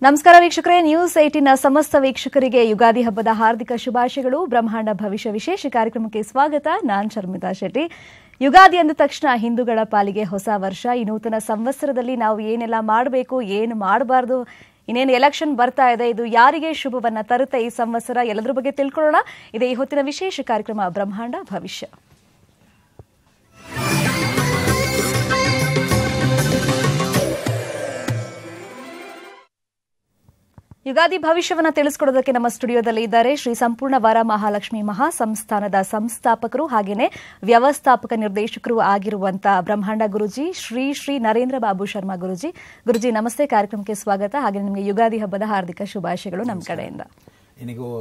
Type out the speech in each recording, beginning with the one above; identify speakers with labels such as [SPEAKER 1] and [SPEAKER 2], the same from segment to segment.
[SPEAKER 1] ನಮಸ್ಕಾರ ವೀಕ್ಷಕರೇ, ನ್ಯೂಸ್ 18ನ ಸಮಸ್ತ ವೀಕ್ಷಕರಿಗೆ ಯುಗಾದಿ ಹಬ್ಬದ ಹಾರ್ದಿಕ ಶುಭಾಶಯಗಳು. ಬ್ರಹ್ಮಾಂಡ ಭವಿಷ್ಯ ವಿಶೇಷ ಕಾರ್ಯಕ್ರಮಕ್ಕೆ ಸ್ವಾಗತ. ನಾನು ಶರ್ಮಿತಾ ಶೆಟ್ಟಿ. ಯುಗಾದಿ ಅಂದ ತಕ್ಷಣ ಹಿಂದೂಗಳ ಪಾಲಿಗೆ ಹೊಸ ವರ್ಷ. ಈ ನೂತನ ಸಂವತ್ಸರದಲ್ಲಿ ನಾವು ಏನೆಲ್ಲ ಮಾಡಬೇಕು, ಏನು ಮಾಡಬಾರ್ದು, ಇನ್ನೇನು ಎಲೆಕ್ಷನ್ ಬರ್ತಾ ಇದೆ, ಇದು ಯಾರಿಗೆ ಶುಭವನ್ನ ತರುತ್ತೆ ಈ ಸಂವತ್ಸರ, ಎಲ್ಲದರ ಬಗ್ಗೆ ತಿಳ್ಕೊಳ್ಳೋಣ. ಇದೇ ಈ ಹೊತ್ತಿನ ವಿಶೇಷ ಕಾರ್ಯಕ್ರಮ ಬ್ರಹ್ಮಾಂಡ ಭವಿಷ್ಯ. ಯುಗಾದಿ ಭವಿಷ್ಯವನ್ನು ತಿಳಿಸಿಕೊಡೋದಕ್ಕೆ ನಮ್ಮ ಸ್ಟುಡಿಯೋದಲ್ಲಿ ಇದ್ದಾರೆ ಶ್ರೀ ಸಂಪೂರ್ಣ ವರ ಮಹಾಲಕ್ಷ್ಮಿ ಮಹಾ ಸಂಸ್ಥಾನದ ಸಂಸ್ಥಾಪಕರು ಹಾಗೇನೆ ವ್ಯವಸ್ಥಾಪಕ ನಿರ್ದೇಶಕರು ಆಗಿರುವಂತಹ ಬ್ರಹ್ಮಾಂಡ ಗುರುಜಿ ಶ್ರೀ ನರೇಂದ್ರ ಬಾಬು ಶರ್ಮಾ ಗುರುಜಿ. ಗುರುಜಿ ನಮಸ್ತೆ, ಕಾರ್ಯಕ್ರಮಕ್ಕೆ ಸ್ವಾಗತ. ಹಾಗೆ ನಿಮಗೆ ಯುಗಾದಿ ಹಬ್ಬದ ಹಾರ್ದಿಕ ಶುಭಾಶಯಗಳು ನಮ್ಮ ಕಡೆಯಿಂದ.
[SPEAKER 2] ನಿನಗೂ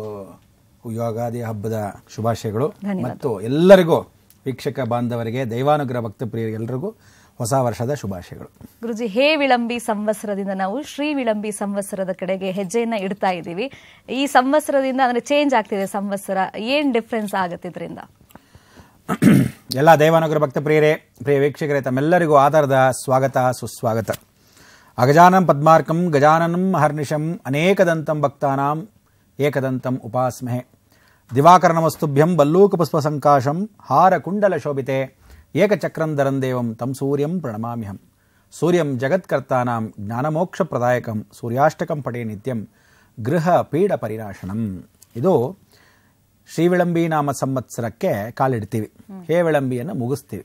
[SPEAKER 2] ಯುಗಾದಿ ಹಬ್ಬದ ಶುಭಾಶಯಗಳು ಮತ್ತು ಎಲ್ಲರಿಗೂ ವೀಕ್ಷಕ ಬಾಂಧವರಿಗೆ, ದೈವಾನುಗ್ರಹ ಭಕ್ತ ಪ್ರಿಯರಿಗೆ ಎಲ್ಲರಿಗೂ ಹೊಸ ವರ್ಷದ ಶುಭಾಶಯಗಳು.
[SPEAKER 1] ಗುರುಜಿ, ಹೇ ವಿಳಂಬಿ ಸಂವತ್ಸರದಿಂದ ನಾವು ಶ್ರೀ ವಿಳಂಬಿ ಸಂವತ್ಸರದ ಕಡೆಗೆ ಹೆಜ್ಜೆಯನ್ನ ಇಡ್ತಾ ಇದ್ದೀವಿ. ಈ ಸಂವತ್ಸರದಿಂದ ಅಂದ್ರೆ ಚೇಂಜ್ ಆಗ್ತಿದೆ ಸಂವತ್ಸರ, ಏನ್ ಡಿಫ್ರೆನ್ಸ್ ಆಗುತ್ತೆ ಇದರಿಂದ?
[SPEAKER 2] ಎಲ್ಲ ದೈವಾನುಗ್ರಹ ಭಕ್ತ ಪ್ರಿಯರೇ, ಪ್ರಿಯ ವೀಕ್ಷಕರೇ, ತಮ್ಮೆಲ್ಲರಿಗೂ ಆಧಾರದ ಸ್ವಾಗತ ಸುಸ್ವಾಗತ. ಅಗಜಾನಂ ಪದ್ಮಾರ್ಕಂ ಗಜಾನನಂ ಹರ್ನಿಶಂ ಅನೇಕದಂತಂ ಭಕ್ತಾನಾಂ ಏಕದಂತಂ ಉಪಾಸ್ಮಹೆ. ದಿವಾಕರನಮಸ್ತುಭ್ಯಂ ಬಲ್ಲೂಕ ಪುಷ್ಪ ಸಂಕಾಶಂ ಹಾರ ಕುಂಡಲ ಶೋಭಿತೆ ಏಕಚಕ್ರಂ ಧರಂ ದೇವಂ ತಂ ಸೂರ್ಯಂ ಪ್ರಣಮಾಮ್ಯಹಂ. ಸೂರ್ಯಂ ಜಗತ್ಕರ್ತಾನಾಂ ಜ್ಞಾನಮೋಕ್ಷ ಪ್ರದಾಯಕಂ ಸೂರ್ಯಾಷ್ಟಕಂ ಪಟೇ ನಿತ್ಯಂ ಗೃಹ ಪೀಡ ಪರಿನಾಶನಂ. ಇದು ಶ್ರೀವಿಳಂಬಿ ನಾಮ ಸಂವತ್ಸರಕ್ಕೆ ಕಾಲಿಡ್ತೀವಿ, ಹೇ ವಿಳಂಬಿಯನ್ನು ಮುಗಿಸ್ತೀವಿ.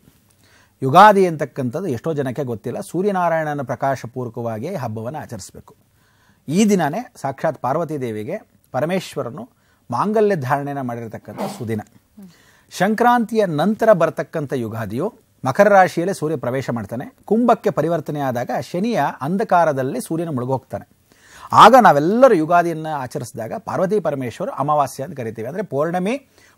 [SPEAKER 2] ಯುಗಾದಿ ಅಂತಕ್ಕಂಥದ್ದು ಎಷ್ಟೋ ಜನಕ್ಕೆ ಗೊತ್ತಿಲ್ಲ. ಸೂರ್ಯನಾರಾಯಣನ ಪ್ರಕಾಶಪೂರ್ವಕವಾಗಿ ಹಬ್ಬವನ್ನು ಆಚರಿಸಬೇಕು. ಈ ದಿನವೇ ಸಾಕ್ಷಾತ್ ಪಾರ್ವತೀ ದೇವಿಗೆ ಪರಮೇಶ್ವರನು ಮಾಂಗಲ್ಯ ಧಾರಣೆಯನ್ನು ಮಾಡಿರತಕ್ಕಂಥ ಸುದಿನ. ಸಂಕ್ರಾಂತಿಯ ನಂತರ ಬರತಕ್ಕಂಥ ಯುಗಾದಿಯು ಮಕರ ರಾಶಿಯಲ್ಲಿ ಸೂರ್ಯ ಪ್ರವೇಶ ಮಾಡ್ತಾನೆ. ಕುಂಭಕ್ಕೆ ಪರಿವರ್ತನೆ ಆದಾಗ ಶನಿಯ ಅಂಧಕಾರದಲ್ಲಿ ಸೂರ್ಯನ ಮುಳುಗೋಗ್ತಾನೆ. ಆಗ ನಾವೆಲ್ಲರೂ ಯುಗಾದಿಯನ್ನು ಆಚರಿಸಿದಾಗ ಪಾರ್ವತಿ ಪರಮೇಶ್ವರ ಅಮಾವಾಸ್ಯೆ ಅಂತ ಕರಿತೀವಿ. ಅಂದರೆ ಪೌರ್ಣಮಿ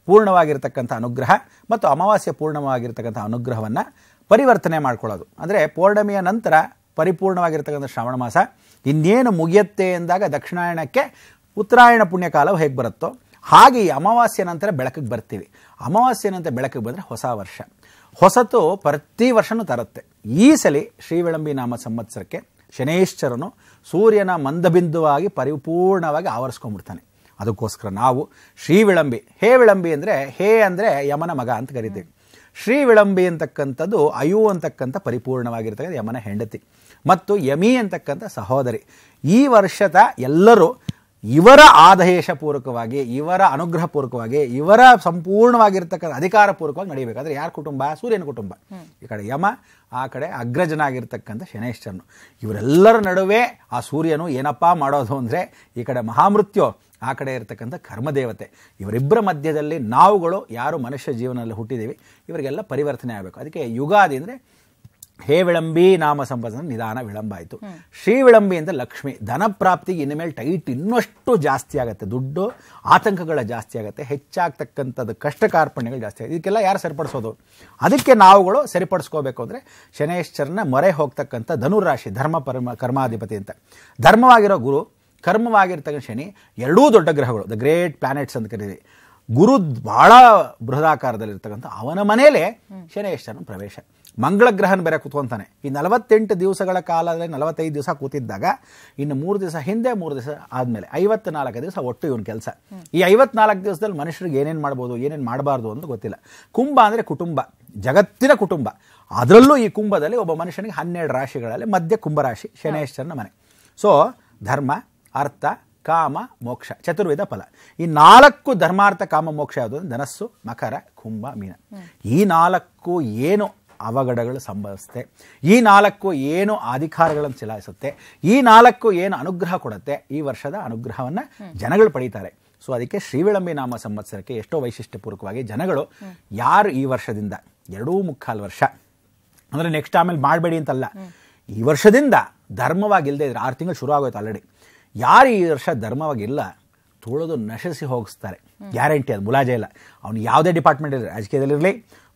[SPEAKER 2] ಪೂರ್ಣವಾಗಿರ್ತಕ್ಕಂಥ ಅನುಗ್ರಹ ಮತ್ತು ಅಮಾವಾಸ್ಯೆ ಪೂರ್ಣವಾಗಿರ್ತಕ್ಕಂಥ ಅನುಗ್ರಹವನ್ನು ಪರಿವರ್ತನೆ ಮಾಡ್ಕೊಳ್ಳೋದು. ಅಂದರೆ ಪೌರ್ಣಮಿಯ ನಂತರ ಪರಿಪೂರ್ಣವಾಗಿರ್ತಕ್ಕಂಥ ಶ್ರಾವಣ ಮಾಸ ಇನ್ನೇನು ಮುಗಿಯುತ್ತೆ ಎಂದಾಗ ದಕ್ಷಿಣಾಯಣಕ್ಕೆ ಉತ್ತರಾಯಣ ಪುಣ್ಯಕಾಲವು ಹೇಗೆ ಬರುತ್ತೋ ಹಾಗೆ ಈ ಅಮಾವಾಸ್ಯೆ ನಂತರ ಬೆಳಕಿಗೆ ಬರ್ತೀವಿ. ಅಮಾವಾಸ್ಯೆ ನಂತರ ಬೆಳಕಿಗೆ ಬಂದರೆ ಹೊಸ ವರ್ಷ. ಹೊಸತು ಪ್ರತಿ ವರ್ಷನೂ ತರುತ್ತೆ. ಈ ಸಲ ಶ್ರೀವಿಳಂಬಿ ನಾಮ ಸಂವತ್ಸರಕ್ಕೆ ಶನೇಶ್ವರನು ಸೂರ್ಯನ ಮಂದಬಿಂದುವಾಗಿ ಪರಿಪೂರ್ಣವಾಗಿ ಆವರಿಸ್ಕೊಂಡ್ಬಿಡ್ತಾನೆ. ಅದಕ್ಕೋಸ್ಕರ ನಾವು ಶ್ರೀವಿಳಂಬಿ, ಹೇ ವಿಳಂಬಿ ಅಂದರೆ, ಹೇ ಅಂದರೆ ಯಮನ ಮಗ ಅಂತ ಕರಿತೀವಿ. ಶ್ರೀವಿಳಂಬಿ ಅಂತಕ್ಕಂಥದ್ದು ಅಯು ಅಂತಕ್ಕಂಥ ಪರಿಪೂರ್ಣವಾಗಿರ್ತಕ್ಕಂಥ ಯಮನ ಹೆಂಡತಿ ಮತ್ತು ಯಮಿ ಅಂತಕ್ಕಂಥ ಸಹೋದರಿ. ಈ ವರ್ಷದ ಎಲ್ಲರೂ ಇವರ ಆದೇಶಪೂರ್ವಕವಾಗಿ, ಇವರ ಅನುಗ್ರಹಪೂರ್ವಕವಾಗಿ, ಇವರ ಸಂಪೂರ್ಣವಾಗಿರ್ತಕ್ಕಂಥ ಅಧಿಕಾರಪೂರ್ವಕವಾಗಿ ನಡೀಬೇಕಾದ್ರೆ ಯಾರ ಕುಟುಂಬ? ಸೂರ್ಯನ ಕುಟುಂಬ. ಈ ಕಡೆ ಯಮ, ಆ ಕಡೆ ಅಗ್ರಜನಾಗಿರ್ತಕ್ಕಂಥ ಶನೇಶ್ವರನು. ಇವರೆಲ್ಲರ ನಡುವೆ ಆ ಸೂರ್ಯನು ಏನಪ್ಪಾ ಮಾಡೋದು ಅಂದರೆ, ಈ ಕಡೆ ಮಹಾಮೃತ್ಯು, ಆ ಕಡೆ ಇರತಕ್ಕಂಥ ಕರ್ಮದೇವತೆ. ಇವರಿಬ್ಬರ ಮಧ್ಯದಲ್ಲಿ ನಾವುಗಳು ಯಾರು ಮನುಷ್ಯ ಜೀವನದಲ್ಲಿ ಹುಟ್ಟಿದ್ದೀವಿ ಇವರಿಗೆಲ್ಲ ಪರಿವರ್ತನೆ ಆಗಬೇಕು. ಅದಕ್ಕೆ ಯುಗಾದಿ ಅಂದರೆ ಹೇ ವಿಳಂಬಿ ನಾಮ ಸಂವತ್ಸರ ನಿಧಾನ ವಿಳಂಬ ಆಯಿತು. ಶ್ರೀ ವಿಳಂಬಿ ಅಂತ ಲಕ್ಷ್ಮಿ, ಧನ ಪ್ರಾಪ್ತಿಗೆ ಇನ್ನು ಮೇಲೆ ಟೈಟ್ ಇನ್ನಷ್ಟು ಜಾಸ್ತಿ ಆಗುತ್ತೆ. ದುಡ್ಡು ಆತಂಕಗಳ ಜಾಸ್ತಿ ಆಗುತ್ತೆ, ಹೆಚ್ಚಾಗ್ತಕ್ಕಂಥದ್ದು ಕಷ್ಟ ಕಾರ್ಪಣ್ಯಗಳು ಜಾಸ್ತಿ ಆಗುತ್ತೆ. ಇದಕ್ಕೆಲ್ಲ ಯಾರು ಸರಿಪಡಿಸೋದು? ಅದಕ್ಕೆ ನಾವುಗಳು ಸರಿಪಡಿಸ್ಕೋಬೇಕು ಅಂದರೆ ಶನೇಶ್ವರನ ಮೊರೆ ಹೋಗ್ತಕ್ಕಂಥ ಧನುರಾಶಿ, ಕರ್ಮಾಧಿಪತಿ ಅಂತ. ಧರ್ಮವಾಗಿರೋ ಗುರು, ಕರ್ಮವಾಗಿರ್ತಕ್ಕಂಥ ಶನಿ, ಎರಡೂ ದೊಡ್ಡ ಗ್ರಹಗಳು, ದ ಗ್ರೇಟ್ ಪ್ಲಾನೆಟ್ಸ್ ಅಂತ ಕರೀತೀವಿ. ಗುರು ಬಹಳ ಬೃಹದಾಕಾರದಲ್ಲಿರ್ತಕ್ಕಂಥ ಅವನ ಮನೆಯಲ್ಲೇ ಶನೇಶ್ವರನ ಪ್ರವೇಶ. ಮಂಗಳ ಗ್ರಹನ ಬೇರೆ ಕೂತ್ಕೊಂತಾನೆ. ಈ 48 ದಿವಸಗಳ ಕಾಲದಲ್ಲಿ 45 ದಿವಸ ಕೂತಿದ್ದಾಗ ಇನ್ನು 3 ದಿವಸ ಹಿಂದೆ, 3 ದಿವಸ ಆದಮೇಲೆ 54 ದಿವಸ ಒಟ್ಟು ಇವನ ಕೆಲಸ. ಈ 54 ದಿವಸದಲ್ಲಿ ಮನುಷ್ಯರಿಗೆ ಏನೇನು ಮಾಡ್ಬೋದು, ಏನೇನು ಮಾಡಬಾರ್ದು ಅಂತ ಗೊತ್ತಿಲ್ಲ. ಕುಂಭ ಅಂದರೆ ಕುಟುಂಬ, ಜಗತ್ತಿನ ಕುಟುಂಬ. ಅದರಲ್ಲೂ ಈ ಕುಂಭದಲ್ಲಿ ಒಬ್ಬ ಮನುಷ್ಯನಿಗೆ 12 ರಾಶಿಗಳಲ್ಲಿ ಮಧ್ಯ ಕುಂಭರಾಶಿ ಶನೇಶ್ವರನ ಮನೆ. ಸೊ ಧರ್ಮ, ಅರ್ಥ, ಕಾಮ, ಮೋಕ್ಷ, ಚತುರ್ವಿಧ ಫಲ. ಈ 4 ಧರ್ಮಾರ್ಥ ಕಾಮ ಮೋಕ್ಷ ಯಾವುದು? ಧನಸ್ಸು, ಮಕರ, ಕುಂಭ, ಮೀನ. ಈ 4 ಏನು ಅವಘಡಗಳು ಸಂಭವಿಸುತ್ತೆ, ಈ 4 ಏನು ಅಧಿಕಾರಗಳನ್ನು ಚಲಾಯಿಸುತ್ತೆ, ಈ 4 ಏನು ಅನುಗ್ರಹ ಕೊಡುತ್ತೆ, ಈ ವರ್ಷದ ಅನುಗ್ರಹವನ್ನು ಜನಗಳು ಪಡೀತಾರೆ. ಸೊ ಅದಕ್ಕೆ ಶ್ರೀವಿಳಂಬಿ ನಾಮ ಸಂವತ್ಸರಕ್ಕೆ ಎಷ್ಟೋ ವೈಶಿಷ್ಟ್ಯಪೂರ್ವಕವಾಗಿ ಜನಗಳು ಯಾರು ಈ ವರ್ಷದಿಂದ 2.25 ವರ್ಷ ಅಂದರೆ ನೆಕ್ಸ್ಟ್ ಆಮೇಲೆ ಮಾಡಬೇಡಿ ಅಂತಲ್ಲ, ಈ ವರ್ಷದಿಂದ ಧರ್ಮವಾಗಿಲ್ಲದೆ ಇದ್ರೆ 6 ತಿಂಗಳು ಶುರು ಆಗೋಯ್ತು ಆಲ್ರೆಡಿ. ಯಾರು ಈ ವರ್ಷ ಧರ್ಮವಾಗಿಲ್ಲ ತುಳಿದು ನಶಿಸಿ ಹೋಗಿಸ್ತಾರೆ, ಗ್ಯಾರಂಟಿ. ಅದು ಮುಲಾಜೆ ಇಲ್ಲ. ಅವನು ಯಾವುದೇ ಡಿಪಾರ್ಟ್ಮೆಂಟ್ ಇರಲಿ, ರಾಜಕೀಯದಲ್ಲಿರಲಿ,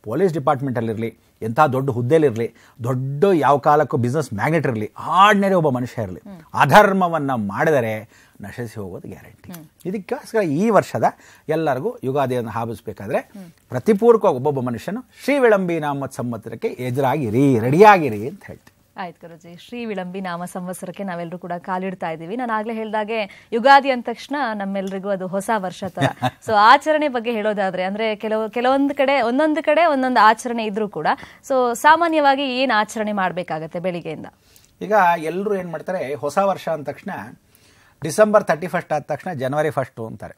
[SPEAKER 2] ಪೊಲೀಸ್ ಡಿಪಾರ್ಟ್ಮೆಂಟಲ್ಲಿರಲಿ, ಎಂಥ ದೊಡ್ಡ ಹುದ್ದೆಲಿರಲಿ, ದೊಡ್ಡ ಯಾವ ಕಾಲಕ್ಕೂ ಬಿಸ್ನೆಸ್ ಮ್ಯಾಗ್ನೆಟ್ ಇರಲಿ, ಆರ್ಡಿನರಿ ಒಬ್ಬ ಮನುಷ್ಯ ಇರಲಿ, ಅಧರ್ಮವನ್ನು ಮಾಡಿದರೆ ನಶಿಸಿ ಹೋಗೋದು ಗ್ಯಾರಂಟಿ. ಇದಕ್ಕೋಸ್ಕರ ಈ ವರ್ಷದ ಎಲ್ಲರಿಗೂ ಯುಗಾದಿಯನ್ನು ಹಾವಿಸಬೇಕಾದ್ರೆ ಪ್ರತಿಪೂರ್ವಕವಾಗಿ ಒಬ್ಬೊಬ್ಬ ಮನುಷ್ಯನು ಶ್ರೀವಿಳಂಬಿ ನಾಮ ಸಂವತ್ಸರಕ್ಕೆ ಎದುರಾಗಿರಿ, ರೆಡಿಯಾಗಿರಿ ಅಂತ ಹೇಳ್ತೀವಿ.
[SPEAKER 1] ಆಯ್ತು ಗುರುಜಿ, ಶ್ರೀ ವಿಳಂಬಿ ನಾಮ ಸಂವತ್ಸರಕ್ಕೆ ನಾವೆಲ್ಲರೂ ಕೂಡ ಕಾಲಿಡ್ತಾ ಇದ್ದೀವಿ. ನಾನು ಆಗ್ಲೇ ಹೇಳಿದಾಗೆ ಯುಗಾದಿ ಅಂದ ತಕ್ಷಣ ನಮ್ಮೆಲ್ಲರಿಗೂ ಅದು ಹೊಸ ವರ್ಷ ತರ. ಸೊ ಆಚರಣೆ ಬಗ್ಗೆ ಹೇಳೋದಾದ್ರೆ ಅಂದ್ರೆ ಒಂದೊಂದು ಕಡೆ ಒಂದೊಂದು ಆಚರಣೆ ಇದ್ರೂ ಕೂಡ ಸೊ ಸಾಮಾನ್ಯವಾಗಿ ಏನ್ ಆಚರಣೆ ಮಾಡ್ಬೇಕಾಗತ್ತೆ ಬೆಳಿಗ್ಗೆಯಿಂದ?
[SPEAKER 2] ಈಗ ಎಲ್ಲರೂ ಏನ್ ಮಾಡ್ತಾರೆ, ಹೊಸ ವರ್ಷ ಅಂದ ತಕ್ಷಣ ಡಿಸೆಂಬರ್ 31 ಆದ ತಕ್ಷಣ ಜನವರಿ 1 ಅಂತಾರೆ.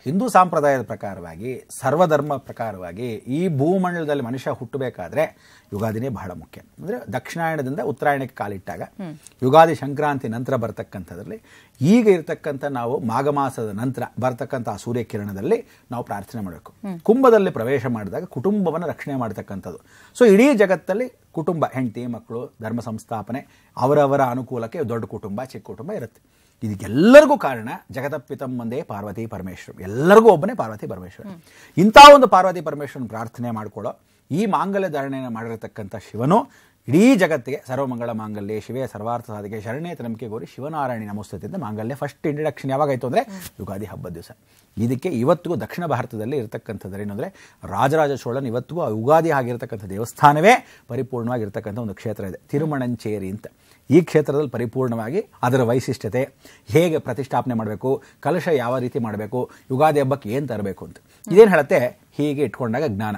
[SPEAKER 2] ಹಿಂದೂ ಸಂಪ್ರದಾಯದ ಪ್ರಕಾರವಾಗಿ, ಸರ್ವಧರ್ಮ ಪ್ರಕಾರವಾಗಿ ಈ ಭೂಮಂಡಲದಲ್ಲಿ ಮನುಷ್ಯ ಹುಟ್ಟಬೇಕಾದ್ರೆ ಯುಗಾದಿನೇ ಬಹಳ ಮುಖ್ಯ. ಅಂದರೆ ದಕ್ಷಿಣಾಯಣದಿಂದ ಉತ್ತರಾಯಣಕ್ಕೆ ಕಾಲಿಟ್ಟಾಗ ಯುಗಾದಿ ಸಂಕ್ರಾಂತಿ ನಂತರ ಬರ್ತಕ್ಕಂಥದ್ರಲ್ಲಿ ಈಗ ಇರತಕ್ಕಂಥ ನಾವು ಮಾಘ ಮಾಸದ ನಂತರ ಬರ್ತಕ್ಕಂಥ ಸೂರ್ಯಕಿರಣದಲ್ಲಿ ನಾವು ಪ್ರಾರ್ಥನೆ ಮಾಡಬೇಕು. ಕುಂಭದಲ್ಲಿ ಪ್ರವೇಶ ಮಾಡಿದಾಗ ಕುಟುಂಬವನ್ನು ರಕ್ಷಣೆ ಮಾಡತಕ್ಕಂಥದ್ದು. ಸೊ ಇಡೀ ಜಗತ್ತಲ್ಲಿ ಕುಟುಂಬ, ಹೆಂಡತಿ ಮಕ್ಕಳು, ಧರ್ಮ ಸಂಸ್ಥಾಪನೆ, ಅವರವರ ಅನುಕೂಲಕ್ಕೆ ದೊಡ್ಡ ಕುಟುಂಬ ಚಿಕ್ಕ ಕುಟುಂಬ ಇರುತ್ತೆ. ಇದಕ್ಕೆಲ್ಲರಿಗೂ ಕಾರಣ ಜಗದಪಿತಂ ಒಂದೇ ಪಾರ್ವತಿ ಪರಮೇಶ್ವರ, ಎಲ್ಲರಿಗೂ ಒಬ್ಬನೇ ಪಾರ್ವತಿ ಪರಮೇಶ್ವರ. ಇಂಥ ಒಂದು ಪಾರ್ವತಿ ಪರಮೇಶ್ವರನ ಪ್ರಾರ್ಥನೆ ಮಾಡ್ಕೊಳ್ಳೋ ಈ ಮಾಂಗಲ್ಯ ಧಾರಣೆಯನ್ನು ಮಾಡಿರತಕ್ಕಂಥ ಶಿವನು ಇಡೀ ಜಗತ್ತಿಗೆ ಸರ್ವಮಂಗಳ ಮಾಂಗಲ್ಯ ಶಿವೇ ಸರ್ವಾರ್ಥ ಸಾಧಿಕೆ ಶರಣ್ಯೇ ತ್ರ್ಯಂಬಕೆ ಗೌರಿ ಶಿವನಾರಾಯಣಿ ನಮಸ್ತುತಿಯಿಂದ ಮಾಂಗಲ್ಯ ಫಸ್ಟ್ ಇಂಟ್ರಡಕ್ಷನ್ ಯಾವಾಗಾಯಿತು ಅಂದರೆ ಯುಗಾದಿ ಹಬ್ಬದ ದಿವಸ. ಇದಕ್ಕೆ ಇವತ್ತಿಗೂ ದಕ್ಷಿಣ ಭಾರತದಲ್ಲಿ ಇರತಕ್ಕಂಥದ್ದು ಏನಂದರೆ ರಾಜರಾಜ ಚೋಳನ್ ಇವತ್ತಿಗೂ ಯುಗಾದಿ ಆಗಿರತಕ್ಕಂಥ ದೇವಸ್ಥಾನವೇ ಪರಿಪೂರ್ಣವಾಗಿರ್ತಕ್ಕಂಥ ಒಂದು ಕ್ಷೇತ್ರ ಇದೆ, ತಿರುಮಣಂಚೇರಿ ಅಂತ. ಈ ಕ್ಷೇತ್ರದಲ್ಲಿ ಪರಿಪೂರ್ಣವಾಗಿ ಅದರ ವೈಶಿಷ್ಟ್ಯತೆ, ಹೇಗೆ ಪ್ರತಿಷ್ಠಾಪನೆ ಮಾಡಬೇಕು, ಕಲಶ ಯಾವ ರೀತಿ ಮಾಡಬೇಕು, ಯುಗಾದಿ ಹಬ್ಬಕ್ಕೆ ಏನು ತರಬೇಕು ಅಂತ ಇದೇನು ಹೇಳುತ್ತೆ. ಹೀಗೆ ಇಟ್ಕೊಂಡಾಗ ಜ್ಞಾನ,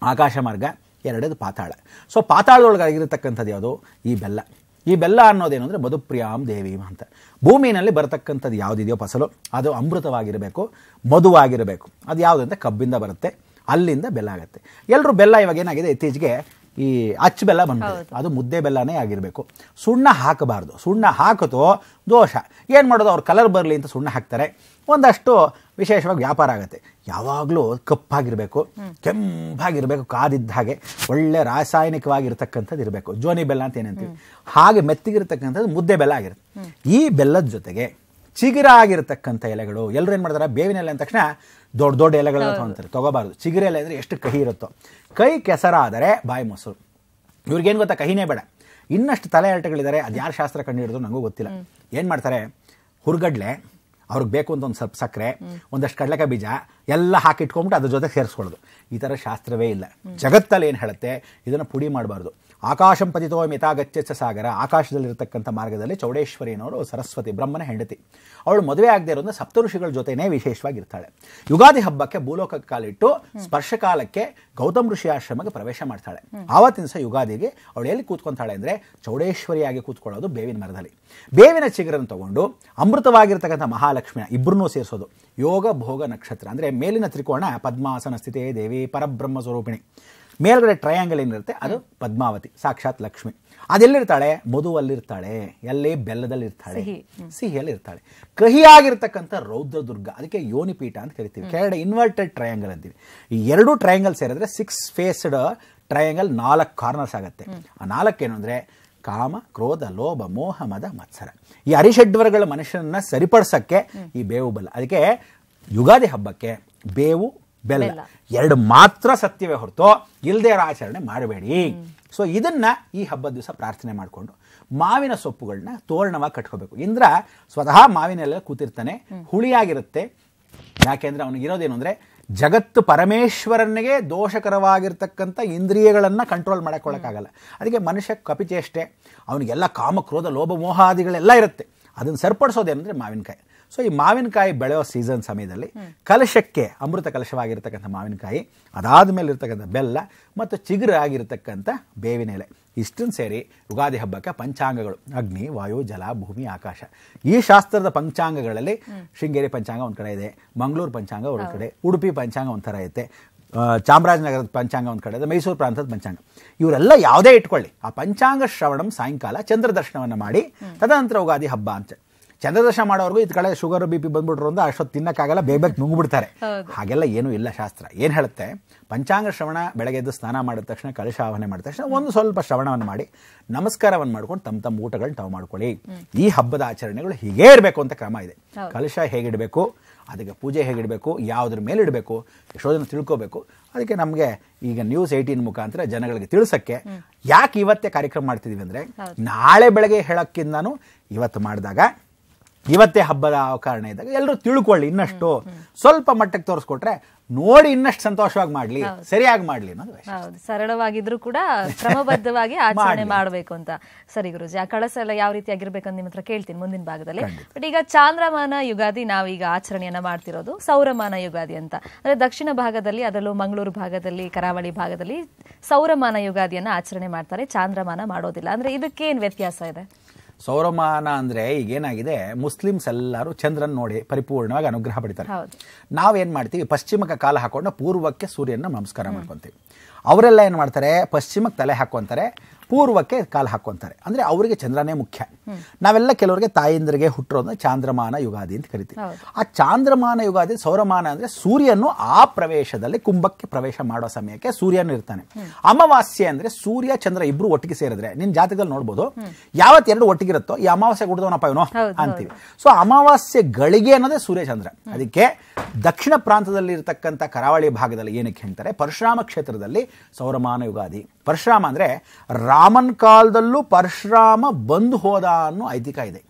[SPEAKER 2] ಆಕಾಶ ಮಾರ್ಗ, ಎರಡದು ಪಾತಾಳ. ಸೊ ಪಾತಾಳದೊಳಗಾಗಿರತಕ್ಕಂಥದ್ದು ಯಾವುದು? ಈ ಬೆಲ್ಲ. ಈ ಬೆಲ್ಲ ಅನ್ನೋದೇನು ಅಂದರೆ ಮಧುಪ್ರಿಯಾಂ ದೇವೀಂ ಅಂತ. ಭೂಮಿನಲ್ಲಿ ಬರತಕ್ಕಂಥದ್ದು ಯಾವುದಿದೆಯೋ ಫಸಲು ಅದು ಅಮೃತವಾಗಿರಬೇಕು, ಮಧುವಾಗಿರಬೇಕು. ಅದು ಯಾವುದು ಅಂತ ಕಬ್ಬಿಂದ ಬರುತ್ತೆ, ಅಲ್ಲಿಂದ ಬೆಲ್ಲ ಆಗುತ್ತೆ. ಎಲ್ಲರೂ ಬೆಲ್ಲ ಇವಾಗ ಏನಾಗಿದೆ ಇತ್ತೀಚೆಗೆ ಈ ಅಚ್ಚು ಬೆಲ್ಲ ಬಂದ್ಬಿಡುತ್ತೆ, ಅದು ಮುದ್ದೆ ಬೆಲ್ಲನೇ ಆಗಿರಬೇಕು. ಸುಣ್ಣ ಹಾಕಬಾರ್ದು, ಸುಣ್ಣ ಹಾಕಿತೋ ದೋಷ. ಏನು ಮಾಡೋದು, ಅವ್ರು ಕಲರ್ ಬರಲಿ ಅಂತ ಸುಣ್ಣ ಹಾಕ್ತಾರೆ, ಒಂದಷ್ಟು ವಿಶೇಷವಾಗಿ ವ್ಯಾಪಾರ ಆಗುತ್ತೆ. ಯಾವಾಗಲೂ ಕಪ್ಪಾಗಿರಬೇಕು, ಕೆಂಪಾಗಿರಬೇಕು, ಕಾದಿದ್ದ ಹಾಗೆ ಒಳ್ಳೆ ರಾಸಾಯನಿಕವಾಗಿರ್ತಕ್ಕಂಥದ್ದು ಇರಬೇಕು. ಜೋನಿ ಬೆಲ್ಲ ಅಂತ ಏನಂತೀವಿ, ಹಾಗೆ ಮೆತ್ತಿಗಿರ್ತಕ್ಕಂಥದ್ದು ಮುದ್ದೆ ಬೆಲ್ಲ ಆಗಿರುತ್ತೆ. ಈ ಬೆಲ್ಲದ ಜೊತೆಗೆ ಚಿಗುರ ಆಗಿರತಕ್ಕಂಥ ಎಲೆಗಳು, ಎಲ್ಲರೂ ಏನು ಮಾಡ್ತಾರೆ, ಬೇವಿನ ಎಲೆ ಅಂದ ತಕ್ಷಣ ದೊಡ್ಡ ದೊಡ್ಡ ಎಲೆಗಳು ಅಂತಾರೆ, ತಗೋಬಾರ್ದು. ಚಿಗುರೆ ಎಲೆ ಅಂದರೆ ಎಷ್ಟು ಕಹಿ ಇರುತ್ತೋ, ಕೈ ಕೆಸರಾದರೆ ಬಾಯಿ ಮೊಸರು. ಇವ್ರಿಗೇನು ಗೊತ್ತಾ, ಕಹಿನೇ ಬೇಡ. ಇನ್ನಷ್ಟು ತಲೆ ಅರಟೆಗಳಿದ್ದಾರೆ, ಅದು ಯಾರು ಶಾಸ್ತ್ರ ಕಂಡು ಹಿಡಿದ್ರು ನನಗೂ ಗೊತ್ತಿಲ್ಲ. ಏನು ಮಾಡ್ತಾರೆ, ಹುರ್ಗಡ್ಲೆ ಅವ್ರಿಗೆ ಬೇಕು ಅಂತ ಒಂದು ಸ್ವಲ್ಪ ಸಕ್ಕರೆ, ಒಂದಷ್ಟು ಕಡಲೆಕಾಯಿ ಬೀಜ ಎಲ್ಲ ಹಾಕಿಟ್ಕೊಂಡ್ಬಿಟ್ಟು ಅದ್ರ ಜೊತೆ ಸೇರಿಸ್ಕೊಳ್ಳೋದು. ಈ ಥರ ಶಾಸ್ತ್ರವೇ ಇಲ್ಲ. ಜಗತ್ತಲ್ಲಿ ಏನು ಹೇಳುತ್ತೆ, ಇದನ್ನು ಪುಡಿ ಮಾಡಬಾರ್ದು. ಆಕಾಶಂ ಪತಿತೋ ಮಿತಾಗಚ್ಚ ಸಾಗರ, ಆಕಾಶದಲ್ಲಿರ್ತಕ್ಕಂಥ ಮಾರ್ಗದಲ್ಲಿ ಚೌಡೇಶ್ವರಿನವರು ಸರಸ್ವತಿ ಬ್ರಹ್ಮನ ಹೆಂಡತಿ. ಅವಳು ಮದುವೆ ಆಗದೆ ಇರೋದು ಸಪ್ತಋಷಿಗಳ ಜೊತೆನೇ ವಿಶೇಷವಾಗಿರ್ತಾಳೆ. ಯುಗಾದಿ ಹಬ್ಬಕ್ಕೆ ಭೂಲೋಕಕ್ಕೆ ಕಾಲಿಟ್ಟು ಸ್ಪರ್ಶಕಾಲಕ್ಕೆ ಗೌತಮ್ ಋಷಿ ಆಶ್ರಮಕ್ಕೆ ಪ್ರವೇಶ ಮಾಡ್ತಾಳೆ. ಆವತ್ತಿನ ದಿವಸ ಯುಗಾದಿಗೆ ಅವಳು ಎಲ್ಲಿ ಕೂತ್ಕೊತಾಳೆ ಅಂದರೆ ಚೌಡೇಶ್ವರಿಯಾಗಿ ಕೂತ್ಕೊಳ್ಳೋದು ಬೇವಿನ ಮರದಲ್ಲಿ. ಬೇವಿನ ಚಿಗುರನ್ನು ತಗೊಂಡು ಅಮೃತವಾಗಿರ್ತಕ್ಕಂಥ ಮಹಾಲಕ್ಷ್ಮಿಯ ಇಬ್ಬರನ್ನೂ ಸೇರಿಸೋದು. ಯೋಗ ಭೋಗ ನಕ್ಷತ್ರ ಅಂದರೆ ಮೇಲಿನ ತ್ರಿಕೋಣ ಪದ್ಮಾಸನ ಸ್ಥಿತೇ ದೇವಿ ಪರಬ್ರಹ್ಮ ಸ್ವರೂಪಿಣಿ, ಮೇಲ್ಗಡೆ ಟ್ರಯಾಂಗಲ್ ಏನಿರುತ್ತೆ ಅದು ಪದ್ಮಾವತಿ ಸಾಕ್ಷಾತ್ ಲಕ್ಷ್ಮಿ. ಅದೆಲ್ಲಿರ್ತಾಳೆ, ಮಧುವಲ್ಲಿರ್ತಾಳೆ, ಎಲ್ಲಿ ಬೆಲ್ಲದಲ್ಲಿರ್ತಾಳೆ, ಸಿಹಿಯಲ್ಲಿರ್ತಾಳೆ. ಕಹಿಯಾಗಿರ್ತಕ್ಕಂಥ ರೌದ್ರದುರ್ಗ, ಅದಕ್ಕೆ ಯೋನಿಪೀಠ ಅಂತ ಕರಿತೀವಿ. ಕೆಳಗಡೆ ಇನ್ವರ್ಟೆಡ್ ಟ್ರಯಾಂಗಲ್ ಅಂತೀವಿ. ಈ ಎರಡೂ ಟ್ರಯಾಂಗಲ್ ಸೇರಿದ್ರೆ 6 ಫೇಸ್ಡ್ ಟ್ರಯಾಂಗಲ್ 4 ಕಾರ್ನರ್ಸ್ ಆಗುತ್ತೆ. ಆ 4 ಏನು ಅಂದರೆ ಕಾಮ, ಕ್ರೋಧ, ಲೋಭ, ಮೋಹ, ಮದ, ಮತ್ಸರ. ಈ ಅರಿಷಡ್ವರ್ಗಳ ಮನುಷ್ಯನನ್ನ ಸರಿಪಡಿಸಕ್ಕೆ ಈ ಬೇವು ಬೆಲ್ಲ. ಅದಕ್ಕೆ ಯುಗಾದಿ ಹಬ್ಬಕ್ಕೆ ಬೇವು ಬೆಲ್ಲ ಎರಡು ಮಾತ್ರ ಸತ್ಯವೇ ಹೊರತು ಇಲ್ಲದೇ ಆಚರಣೆ ಮಾಡಬೇಡಿ. ಸೊ ಇದನ್ನ ಈ ಹಬ್ಬದ ದಿವಸ ಪ್ರಾರ್ಥನೆ ಮಾಡಿಕೊಂಡು ಮಾವಿನ ಸೊಪ್ಪುಗಳನ್ನ ತೋರಣವಾಗಿ ಕಟ್ಕೋಬೇಕು. ಇಂದ್ರ ಸ್ವತಃ ಮಾವಿನೆಲ್ಲ ಕೂತಿರ್ತಾನೆ, ಹುಳಿಯಾಗಿರುತ್ತೆ. ಯಾಕೆಂದ್ರೆ ಅವನಿಗೆ ಇರೋದೇನು ಅಂದರೆ ಜಗತ್ತು ಪರಮೇಶ್ವರನಿಗೆ ದೋಷಕರವಾಗಿರ್ತಕ್ಕಂಥ ಇಂದ್ರಿಯಗಳನ್ನು ಕಂಟ್ರೋಲ್ ಮಾಡಕ್ಕೊಳಕ್ಕಾಗಲ್ಲ. ಅದಕ್ಕೆ ಮನುಷ್ಯ ಕಪಿಚೇಷ್ಟೆ, ಅವನಿಗೆಲ್ಲ ಕಾಮ, ಕ್ರೋಧ, ಲೋಭ, ಮೋಹಾದಿಗಳೆಲ್ಲ ಇರುತ್ತೆ. ಅದನ್ನು ಸರಿಪಡಿಸೋದೇನೆಂದರೆ ಮಾವಿನಕಾಯಿ. ಸೊ ಈ ಮಾವಿನಕಾಯಿ ಬೆಳೆಯೋ ಸೀಸನ್ ಸಮಯದಲ್ಲಿ ಕಲಶಕ್ಕೆ ಅಮೃತ ಕಲಶವಾಗಿರ್ತಕ್ಕಂಥ ಮಾವಿನಕಾಯಿ, ಅದಾದ ಮೇಲೆ ಇರ್ತಕ್ಕಂಥ ಬೆಲ್ಲ ಮತ್ತು ಚಿಗುರು ಆಗಿರ್ತಕ್ಕಂಥ ಬೇವಿನ ಎಲೆ, ಇಷ್ಟನ್ನು ಸೇರಿ ಯುಗಾದಿ ಹಬ್ಬಕ್ಕೆ ಪಂಚಾಂಗಗಳು ಅಗ್ನಿ, ವಾಯು, ಜಲ, ಭೂಮಿ, ಆಕಾಶ. ಈ ಶಾಸ್ತ್ರದ ಪಂಚಾಂಗಗಳಲ್ಲಿ ಶೃಂಗೇರಿ ಪಂಚಾಂಗ ಒಂದು ಕಡೆ ಇದೆ, ಮಂಗಳೂರು ಪಂಚಾಂಗ ಒಂದು ಕಡೆ, ಉಡುಪಿ ಪಂಚಾಂಗ ಒಂಥರ ಐತೆ, ಚಾಮರಾಜನಗರದ ಪಂಚಾಂಗ ಒಂದು ಕಡೆ ಇದೆ, ಮೈಸೂರು ಪ್ರಾಂತದ ಪಂಚಾಂಗ. ಇವರೆಲ್ಲ ಯಾವುದೇ ಇಟ್ಕೊಳ್ಳಿ, ಆ ಪಂಚಾಂಗ ಶ್ರವಣಂ ಸಾಯಂಕಾಲ ಚಂದ್ರ ದರ್ಶನವನ್ನು ಮಾಡಿ ತದನಂತರ ಯುಗಾದಿ ಹಬ್ಬ ಅಂತ. ಚಂದ್ರದರ್ಶನ ಮಾಡೋರ್ಗು ಇದ್ ಕಡೆ ಶುಗರ್ BP ಬಂದ್ಬಿಟ್ರು ಅಂದ್ರೆ ಅಷ್ಟೊತ್ತು ತಿನ್ನಕ್ಕಾಗಲ್ಲ, ಬೇಗ ನುಂಗ್ಬಿಡ್ತಾರೆ. ಹಾಗೆಲ್ಲ ಏನೂ ಇಲ್ಲ. ಶಾಸ್ತ್ರ ಏನು ಹೇಳುತ್ತೆ, ಪಂಚಾಂಗ ಶ್ರವಣ ಬೆಳಗ್ಗೆ ಎದ್ದು ಸ್ನಾನ ಮಾಡಿದ ತಕ್ಷಣ, ಕಲಶಾವನೆ ಮಾಡಿದ ತಕ್ಷಣ ಒಂದು ಸ್ವಲ್ಪ ಶ್ರವಣವನ್ನು ಮಾಡಿ ನಮಸ್ಕಾರವನ್ನು ಮಾಡ್ಕೊಂಡು ತಮ್ಮ ಊಟಗಳನ್ನ ತಾವು ಮಾಡ್ಕೊಳ್ಳಿ. ಈ ಹಬ್ಬದ ಆಚರಣೆಗಳು ಹೀಗೇ ಇರಬೇಕು ಅಂತ ಕ್ರಮ ಇದೆ. ಕಲಶ ಹೇಗಿಡಬೇಕು, ಅದಕ್ಕೆ ಪೂಜೆ ಹೇಗಿಡಬೇಕು, ಯಾವುದ್ರ ಮೇಲೆ ಇಡಬೇಕು, ಎಷ್ಟೋ ಜನ ತಿಳ್ಕೋಬೇಕು. ಅದಕ್ಕೆ ನಮಗೆ ಈಗ News 18 ಮುಖಾಂತರ ಜನಗಳಿಗೆ ತಿಳಿಸಕ್ಕೆ ಯಾಕೆ ಇವತ್ತೇ ಕಾರ್ಯಕ್ರಮ ಮಾಡ್ತಿದೀವಿ ಅಂದರೆ, ನಾಳೆ ಬೆಳಗ್ಗೆ ಹೇಳೋಕ್ಕಿಂತನೂ ಇವತ್ತು ಮಾಡಿದಾಗ ಇವತ್ತೇ ಹಬ್ಬದ ಕಾರಣ ಇದ್ದಾಗ ಎಲ್ಲರೂ ತಿಳ್ಕೊಳ್ಳಿ, ಇನ್ನಷ್ಟು ಸ್ವಲ್ಪ ಮಟ್ಟಕ್ಕೆ ತೋರಿಸ್ಕೊಟ್ರೆ ನೋಡಿ ಇನ್ನಷ್ಟು ಸಂತೋಷವಾಗಿ ಮಾಡ್ಲಿ, ಸರಿಯಾಗಿ ಮಾಡ್ಲಿ ಅನ್ನೋದು.
[SPEAKER 1] ಹೌದು, ಸರಳವಾಗಿದ್ರು ಕೂಡ ಕ್ರಮಬದ್ಧವಾಗಿ ಆಚರಣೆ ಮಾಡಬೇಕು ಅಂತ. ಸರಿ ಗುರುಜಿ, ಆ ಕಳಸ ಎಲ್ಲ ಯಾವ ರೀತಿಯಾಗಿರ್ಬೇಕಂತ ನಿಮ್ಮ ಹತ್ರ ಕೇಳ್ತೀನಿ ಮುಂದಿನ ಭಾಗದಲ್ಲಿ. ಬಟ್ ಈಗ ಚಾಂದ್ರಮಾನ ಯುಗಾದಿ ನಾವೀಗ ಆಚರಣೆಯನ್ನ ಮಾಡ್ತಿರೋದು ಸೌರಮಾನ ಯುಗಾದಿ ಅಂತ. ಅಂದ್ರೆ ದಕ್ಷಿಣ ಭಾಗದಲ್ಲಿ, ಅದರಲ್ಲೂ ಮಂಗಳೂರು ಭಾಗದಲ್ಲಿ, ಕರಾವಳಿ ಭಾಗದಲ್ಲಿ ಸೌರಮಾನ ಯುಗಾದಿಯನ್ನ ಆಚರಣೆ ಮಾಡ್ತಾರೆ, ಚಾಂದ್ರಮಾನ ಮಾಡೋದಿಲ್ಲ. ಅಂದ್ರೆ ಇದಕ್ಕೇನ್ ವ್ಯತ್ಯಾಸ ಇದೆ?
[SPEAKER 2] ಸೌರಮಾನ ಅಂದರೆ ಈಗೇನಾಗಿದೆ, ಮುಸ್ಲಿಮ್ಸ್ ಎಲ್ಲರೂ ಚಂದ್ರನ್ ನೋಡಿ ಪರಿಪೂರ್ಣವಾಗಿ ಅನುಗ್ರಹ ಪಡಿತಾರೆ. ನಾವೇನು ಮಾಡ್ತೀವಿ, ಪಶ್ಚಿಮಕ್ಕೆ ಕಾಲ ಹಾಕೊಂಡು ಪೂರ್ವಕ್ಕೆ ಸೂರ್ಯನ ನಮಸ್ಕಾರ ಮಾಡ್ಕೊತೀವಿ. ಅವರೆಲ್ಲ ಏನು ಮಾಡ್ತಾರೆ, ಪಶ್ಚಿಮಕ್ಕೆ ತಲೆ ಹಾಕ್ಕೊಂತಾರೆ, ಪೂರ್ವಕ್ಕೆ ಕಾಲು ಹಾಕ್ಕೊಂತಾರೆ. ಅಂದರೆ ಅವರಿಗೆ ಚಂದ್ರನೇ ಮುಖ್ಯ. ನಾವೆಲ್ಲ ಕೆಲವರಿಗೆ ತಾಯಿಂದ್ರಿಗೆ ಹುಟ್ಟಿರೋದನ್ನ ಚಾಂದ್ರಮಾನ ಯುಗಾದಿ ಅಂತ ಕರಿತೀವಿ. ಆ ಚಾಂದ್ರಮಾನ ಯುಗಾದಿ, ಸೌರಮಾನ ಅಂದರೆ ಸೂರ್ಯನು ಆ ಪ್ರವೇಶದಲ್ಲಿ ಕುಂಭಕ್ಕೆ ಪ್ರವೇಶ ಮಾಡೋ ಸಮಯಕ್ಕೆ ಸೂರ್ಯನು ಇರ್ತಾನೆ. ಅಮಾವಾಸ್ಯೆ ಅಂದರೆ ಸೂರ್ಯ ಚಂದ್ರ ಇಬ್ರು ಒಟ್ಟಿಗೆ ಸೇರಿದ್ರೆ, ನಿನ್ನ ಜಾತಕದಲ್ಲಿ ನೋಡ್ಬೋದು, ಯಾವತ್ತು ಎರಡು ಒಟ್ಟಿಗಿರುತ್ತೋ ಈ ಅಮಾವಾಸ್ಯೆ ಗುಡ್ದವನಪ್ಪ ಇವನು ಅಂತೀವಿ. ಸೊ ಅಮಾವಾಸ್ಯೆ ಗಳಿಗೆ ಅನ್ನೋದೇ ಸೂರ್ಯ ಚಂದ್ರ. ಅದಕ್ಕೆ ದಕ್ಷಿಣ ಪ್ರಾಂತದಲ್ಲಿ ಇರತಕ್ಕಂಥ ಕರಾವಳಿ ಭಾಗದಲ್ಲಿ ಏನಕ್ಕೆ ಹೇಳ್ತಾರೆ, ಪರಶುರಾಮ ಕ್ಷೇತ್ರದಲ್ಲಿ ಸೌರಮಾನ ಯುಗಾದಿ. ಪರಶುರಾಮ ಅಂದ್ರೆ ರಾಮನ್ ಕಾಲದಲ್ಲೂ ಪರಶುರಾಮ ಬಂದು ಹೋದ ಅನ್ನೋ ಐತಿಕ ಇದೆ.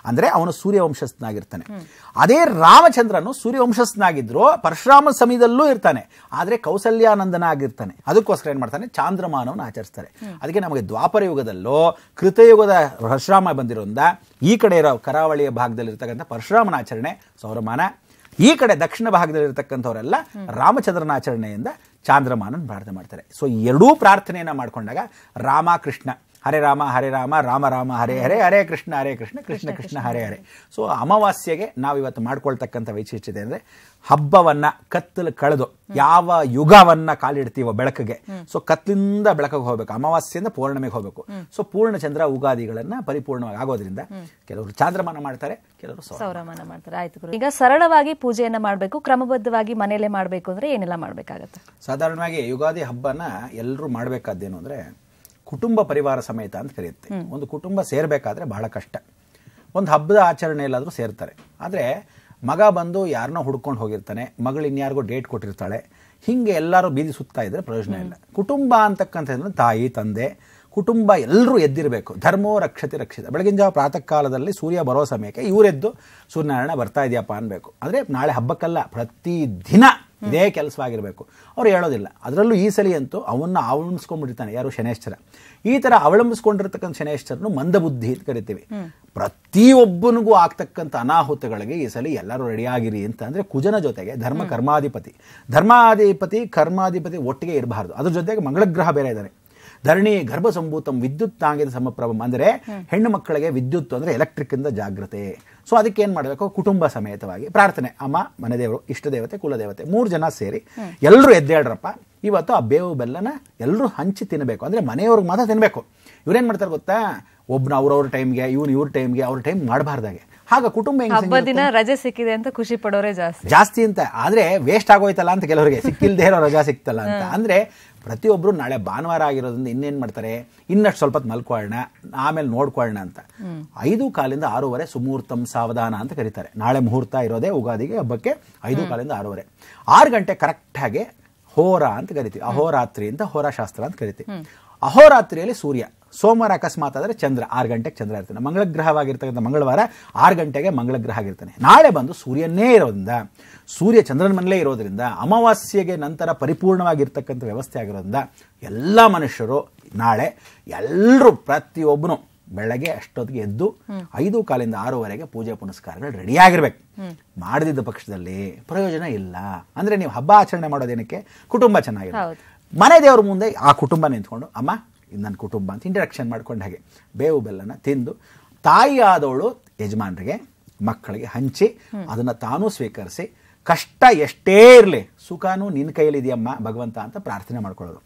[SPEAKER 2] ಅಂದ್ರೆ ಅವನು ಸೂರ್ಯವಂಶಸ್ಥನಾಗಿರ್ತಾನೆ. ಅದೇ ರಾಮಚಂದ್ರನು ಸೂರ್ಯವಂಶಸ್ಥನಾಗಿದ್ರು ಪರಶುರಾಮ ಸಮಯದಲ್ಲೂ ಇರ್ತಾನೆ, ಆದ್ರೆ ಕೌಸಲ್ಯಾನಂದನ ಆಗಿರ್ತಾನೆ. ಅದಕ್ಕೋಸ್ಕರ ಏನ್ ಮಾಡ್ತಾನೆ, ಚಾಂದ್ರಮಾನವನ್ನು ಆಚರಿಸ್ತಾರೆ. ಅದಕ್ಕೆ ನಮಗೆ ದ್ವಾಪರ ಯುಗದಲ್ಲೂ ಕೃತಯುಗದ ಪರಶುರಾಮ ಬಂದಿರೋದ್ರಿಂದ ಈ ಕಡೆ ಇರೋ ಕರಾವಳಿಯ ಭಾಗದಲ್ಲಿ ಇರ್ತಕ್ಕಂಥ ಪರಶುರಾಮನ ಆಚರಣೆ ಸೌರಮಾನ, ಈ ಕಡೆ ದಕ್ಷಿಣ ಭಾಗದಲ್ಲಿ ಇರತಕ್ಕಂಥವರೆಲ್ಲ ರಾಮಚಂದ್ರನ ಆಚರಣೆಯಿಂದ ಚಾಂದ್ರಮಾನನ ಪ್ರಾರ್ಥನೆ ಮಾಡ್ತಾರೆ. ಸೊ ಎರಡೂ ಪ್ರಾರ್ಥನೆಯನ್ನ ಮಾಡ್ಕೊಂಡಾಗ ರಾಮ ಕೃಷ್ಣ, ಹರೇ ರಾಮ ಹರೇ ರಾಮ, ರಾಮ ರಾಮ ಹರೇ ಹರೇ, ಹರೇ ಕೃಷ್ಣ ಹರೇ ಕೃಷ್ಣ, ಕೃಷ್ಣ ಕೃಷ್ಣ ಹರೇ ಹರೇ. ಸೊ ಅಮಾವಾಸ್ಯೆಗೆ ನಾವಿವತ್ತು ಮಾಡ್ಕೊಳ್ತಕ್ಕಂಥ ವೈಶಿಷ್ಟ್ಯತೆ ಅಂದರೆ ಹಬ್ಬವನ್ನ ಕತ್ತಲು ಕಳೆದು ಯಾವ ಯುಗವನ್ನ ಕಾಲಿಡ್ತೀವೋ ಬೆಳಕಿಗೆ, ಸೊ ಕತ್ತಲಿಂದ ಬೆಳಕಿಗೆ ಹೋಗ್ಬೇಕು, ಅಮಾವಾಸ್ಯೆಯಿಂದ ಪೌರ್ಣಮಿಗೆ ಹೋಗಬೇಕು. ಸೊ ಪೂರ್ಣಚಂದ್ರ ಉಗಾದಿಗಳನ್ನ ಪರಿಪೂರ್ಣವಾಗಿ ಆಗೋದ್ರಿಂದ ಕೆಲವರು ಚಾಂದ್ರಮಾನ ಮಾಡ್ತಾರೆ, ಕೆಲವರು
[SPEAKER 1] ಸೌರಮಾನ ಮಾಡ್ತಾರೆ. ಆಯ್ತು, ಈಗ ಸರಳವಾಗಿ ಪೂಜೆಯನ್ನ ಮಾಡಬೇಕು, ಕ್ರಮಬದ್ಧವಾಗಿ ಮನೆಯಲ್ಲೇ ಮಾಡಬೇಕು ಅಂದ್ರೆ ಏನೆಲ್ಲ ಮಾಡ್ಬೇಕಾಗತ್ತೆ?
[SPEAKER 2] ಸಾಧಾರಣವಾಗಿ ಯುಗಾದಿ ಹಬ್ಬನ ಎಲ್ಲರೂ ಮಾಡಬೇಕಾದ್ದೇನು ಅಂದ್ರೆ ಕುಟುಂಬ ಪರಿವಾರ ಸಮೇತ ಅಂತ ಕರೆಯುತ್ತೆ. ಒಂದು ಕುಟುಂಬ ಸೇರ್ಬೇಕಾದ್ರೆ ಬಹಳ ಕಷ್ಟ. ಒಂದು ಹಬ್ಬದ ಆಚರಣೆಯಲ್ಲಾದರೂ ಸೇರ್ತಾರೆ, ಆದರೆ ಮಗ ಬಂದು ಯಾರನ್ನೋ ಹುಡ್ಕೊಂಡು ಹೋಗಿರ್ತಾನೆ, ಮಗಳು ಇನ್ಯಾರಿಗೋ ಡೇಟ್ ಕೊಟ್ಟಿರ್ತಾಳೆ, ಹಿಂಗೆ ಎಲ್ಲರೂ ಬೀದಿ ಸುತ್ತಾ ಇದ್ರೆ ಪ್ರಯೋಜನ ಇಲ್ಲ. ಕುಟುಂಬ ಅಂತಕ್ಕಂಥದ್ದು ತಾಯಿ ತಂದೆ ಕುಟುಂಬ ಎಲ್ಲರೂ ಎದ್ದಿರಬೇಕು. ಧರ್ಮೋ ರಕ್ಷತೆ ರಕ್ಷಿತ. ಬೆಳಗಿನ ಜಾವ ಪ್ರಾತಃ ಕಾಲದಲ್ಲಿ ಸೂರ್ಯ ಬರೋ ಸಮಯಕ್ಕೆ ಇವರೆದ್ದು ಸೂರ್ಯನಾರಾಯಣ ಬರ್ತಾ ಇದೆಯಪ್ಪ ಅನ್ಬೇಕು. ಅಂದರೆ ನಾಳೆ ಹಬ್ಬಕ್ಕಲ್ಲ, ಪ್ರತಿದಿನ ಇದೇ ಕೆಲಸವಾಗಿರಬೇಕು. ಅವ್ರು ಹೇಳೋದಿಲ್ಲ. ಅದರಲ್ಲೂ ಈ ಸಲ ಅಂತೂ ಅವನ್ನ ಅವಲಂಬಿಸ್ಕೊಂಡ್ಬಿಡ್ತಾನೆ, ಯಾರು ಶನೇಶ್ವರ. ಈ ಥರ ಅವಲಂಬಿಸ್ಕೊಂಡಿರ್ತಕ್ಕಂಥ ಶನೇಶ್ವರನು ಮಂದಬುದ್ಧಿ ಅಂತ ಕರಿತೀವಿ. ಪ್ರತಿಯೊಬ್ಬನಿಗೂ ಆಗ್ತಕ್ಕಂಥ ಅನಾಹುತಗಳಿಗೆ ಈ ಸಲ ಎಲ್ಲರೂ ರೆಡಿಯಾಗಿರಿ ಅಂತ. ಅಂದರೆ ಕುಜನ ಜೊತೆಗೆ ಧರ್ಮ ಕರ್ಮಾಧಿಪತಿ ಕರ್ಮಾಧಿಪತಿ ಒಟ್ಟಿಗೆ ಇರಬಾರ್ದು. ಅದ್ರ ಜೊತೆಗೆ ಮಂಗಳಗ್ರಹ ಬೇರೆ ಇದ್ದಾರೆ. ಧರಣಿ ಗರ್ಭ ಸಂಭೂತಂ ವಿದ್ಯುತ್ ತಾಂಗಿದ ಸಮಪ್ರಭಂ. ಅಂದರೆ ಹೆಣ್ಣು ಮಕ್ಕಳಿಗೆ ವಿದ್ಯುತ್ ಅಂದರೆ ಎಲೆಕ್ಟ್ರಿಕ್ ಇಂದ ಜಾಗೃತೆ. ಸೊ ಅದಕ್ಕೆ ಏನು ಮಾಡಬೇಕು, ಕುಟುಂಬ ಸಮೇತವಾಗಿ ಪ್ರಾರ್ಥನೆ, ಅಮ್ಮ, ಮನೆದೇವರು, ಇಷ್ಟದೇವತೆ, ಕುಲದೇವತೆ 3 ಜನ ಸೇರಿ ಎಲ್ಲರೂ ಎದ್ದೇಳ್ರಪ್ಪ, ಇವತ್ತು ಆ ಬೇವು ಬೆಲ್ಲನ ಎಲ್ಲರೂ ಹಂಚಿ ತಿನ್ನಬೇಕು. ಅಂದರೆ ಮನೆಯವ್ರಿಗೆ ಮಾತ್ರ ತಿನ್ನಬೇಕು. ಇವ್ರೇನು ಮಾಡ್ತಾರೆ ಗೊತ್ತಾ, ಒಬ್ನ ಅವ್ರವ್ರ ಟೈಮ್ಗೆ, ಇವ್ರ ಟೈಮ್ಗೆ, ಅವ್ರ ಟೈಮ್ ಮಾಡಬಾರ್ದಾಗೆ. ಆಗ ಕುಟುಂಬ
[SPEAKER 1] ಹಬ್ಬದಿನ ರಜೆ ಸಿಕ್ಕಿದೆ ಅಂತ ಖುಷಿ ಪಡೋರೆ
[SPEAKER 2] ಜಾಸ್ತಿ ಅಂತ. ಆದ್ರೆ ವೇಸ್ಟ್ ಆಗೋಯ್ತಲ್ಲ ಅಂತ ಕೆಲವರಿಗೆ, ಸಿಕ್ಕಿಲ್ದೇ ಇರೋ ರಜಾ ಸಿಕ್ತಲ್ಲ ಅಂತ. ಅಂದ್ರೆ ಪ್ರತಿಯೊಬ್ರು ನಾಳೆ ಭಾನುವಾರ ಆಗಿರೋದ್ರಿಂದ ಇನ್ನೇನ್ ಮಾಡ್ತಾರೆ, ಇನ್ನಷ್ಟು ಸ್ವಲ್ಪ ಮಲ್ಕೊಳ್ಳೋಣ, ಆಮೇಲೆ ನೋಡ್ಕೊಳ್ಳೋಣ ಅಂತ. 5:15 to 6:30 ಸುಮೂರ್ತಂ ಸಾವಧಾನ ಅಂತ ಕರೀತಾರೆ. ನಾಳೆ ಮುಹೂರ್ತ ಇರೋದೇ ಉಗಾದಿಗೆ ಹಬ್ಬಕ್ಕೆ 5:15 to 6:30. 6 ಗಂಟೆ ಕರೆಕ್ಟ್ ಆಗಿ ಹೋರ ಅಂತ ಕರಿತೀವಿ. ಅಹೋರಾತ್ರಿ ಅಂತ ಹೋರಾಶಾಸ್ತ್ರ ಅಂತ ಕರಿತೀವಿ. ಅಹೋರಾತ್ರಿಯಲ್ಲಿ ಸೂರ್ಯ, ಸೋಮವಾರ ಅಕಸ್ಮಾತ್ ಆದರೆ ಚಂದ್ರ 6 ಗಂಟೆಗೆ ಚಂದ್ರ ಇರ್ತಾನೆ. ಮಂಗಳಗ್ರಹವಾಗಿರ್ತಕ್ಕಂಥ ಮಂಗಳವಾರ 6 ಗಂಟೆಗೆ ಮಂಗಳಗ್ರಹ ಆಗಿರ್ತಾನೆ. ನಾಳೆ ಬಂದು ಸೂರ್ಯನೇ ಇರೋದ್ರಿಂದ, ಸೂರ್ಯ ಚಂದ್ರನ ಮನೇಲೇ ಇರೋದ್ರಿಂದ, ಅಮಾವಾಸ್ಯೆಗೆ ನಂತರ ಪರಿಪೂರ್ಣವಾಗಿರ್ತಕ್ಕಂಥ ವ್ಯವಸ್ಥೆ ಆಗಿರೋದ್ರಿಂದ ಎಲ್ಲ ಮನುಷ್ಯರು ನಾಳೆ ಎಲ್ಲರೂ ಪ್ರತಿಯೊಬ್ಬನು ಬೆಳಗ್ಗೆ ಅಷ್ಟೊತ್ತಿಗೆ ಎದ್ದು 5:15 to 6:30 ಪೂಜೆ ಪುನಸ್ಕಾರಗಳು ರೆಡಿಯಾಗಿರ್ಬೇಕು. ಮಾಡದಿದ್ದ ಪಕ್ಷದಲ್ಲಿ ಪ್ರಯೋಜನ ಇಲ್ಲ. ಅಂದ್ರೆ ನೀವು ಹಬ್ಬ ಆಚರಣೆ ಮಾಡೋದೇನಕ್ಕೆ, ಕುಟುಂಬ ಚೆನ್ನಾಗಿರುತ್ತೆ. ಮನೆ ದೇವ್ರ ಮುಂದೆ ಆ ಕುಟುಂಬ ನಿಂತ್ಕೊಂಡು, ಅಮ್ಮ ಇದು ನನ್ನ ಕುಟುಂಬ ಅಂತ ಇಂಟ್ರಡಕ್ಷನ್ ಮಾಡ್ಕೊಂಡು ಹಾಗೆ ಬೇವು ಬೆಲ್ಲನ ತಿಂದು ತಾಯಿ ಆದವಳು ಯಜಮಾನರಿಗೆ ಮಕ್ಕಳಿಗೆ ಹಂಚಿ ಅದನ್ನು ತಾನೂ ಸ್ವೀಕರಿಸಿ, ಕಷ್ಟ ಎಷ್ಟೇ ಇರಲಿ ಸುಖನೂ ನಿನ್ನ ಕೈಯಲ್ಲಿದೆಯಮ್ಮ ಭಗವಂತ ಅಂತ ಪ್ರಾರ್ಥನೆ ಮಾಡ್ಕೊಳ್ಳೋದು.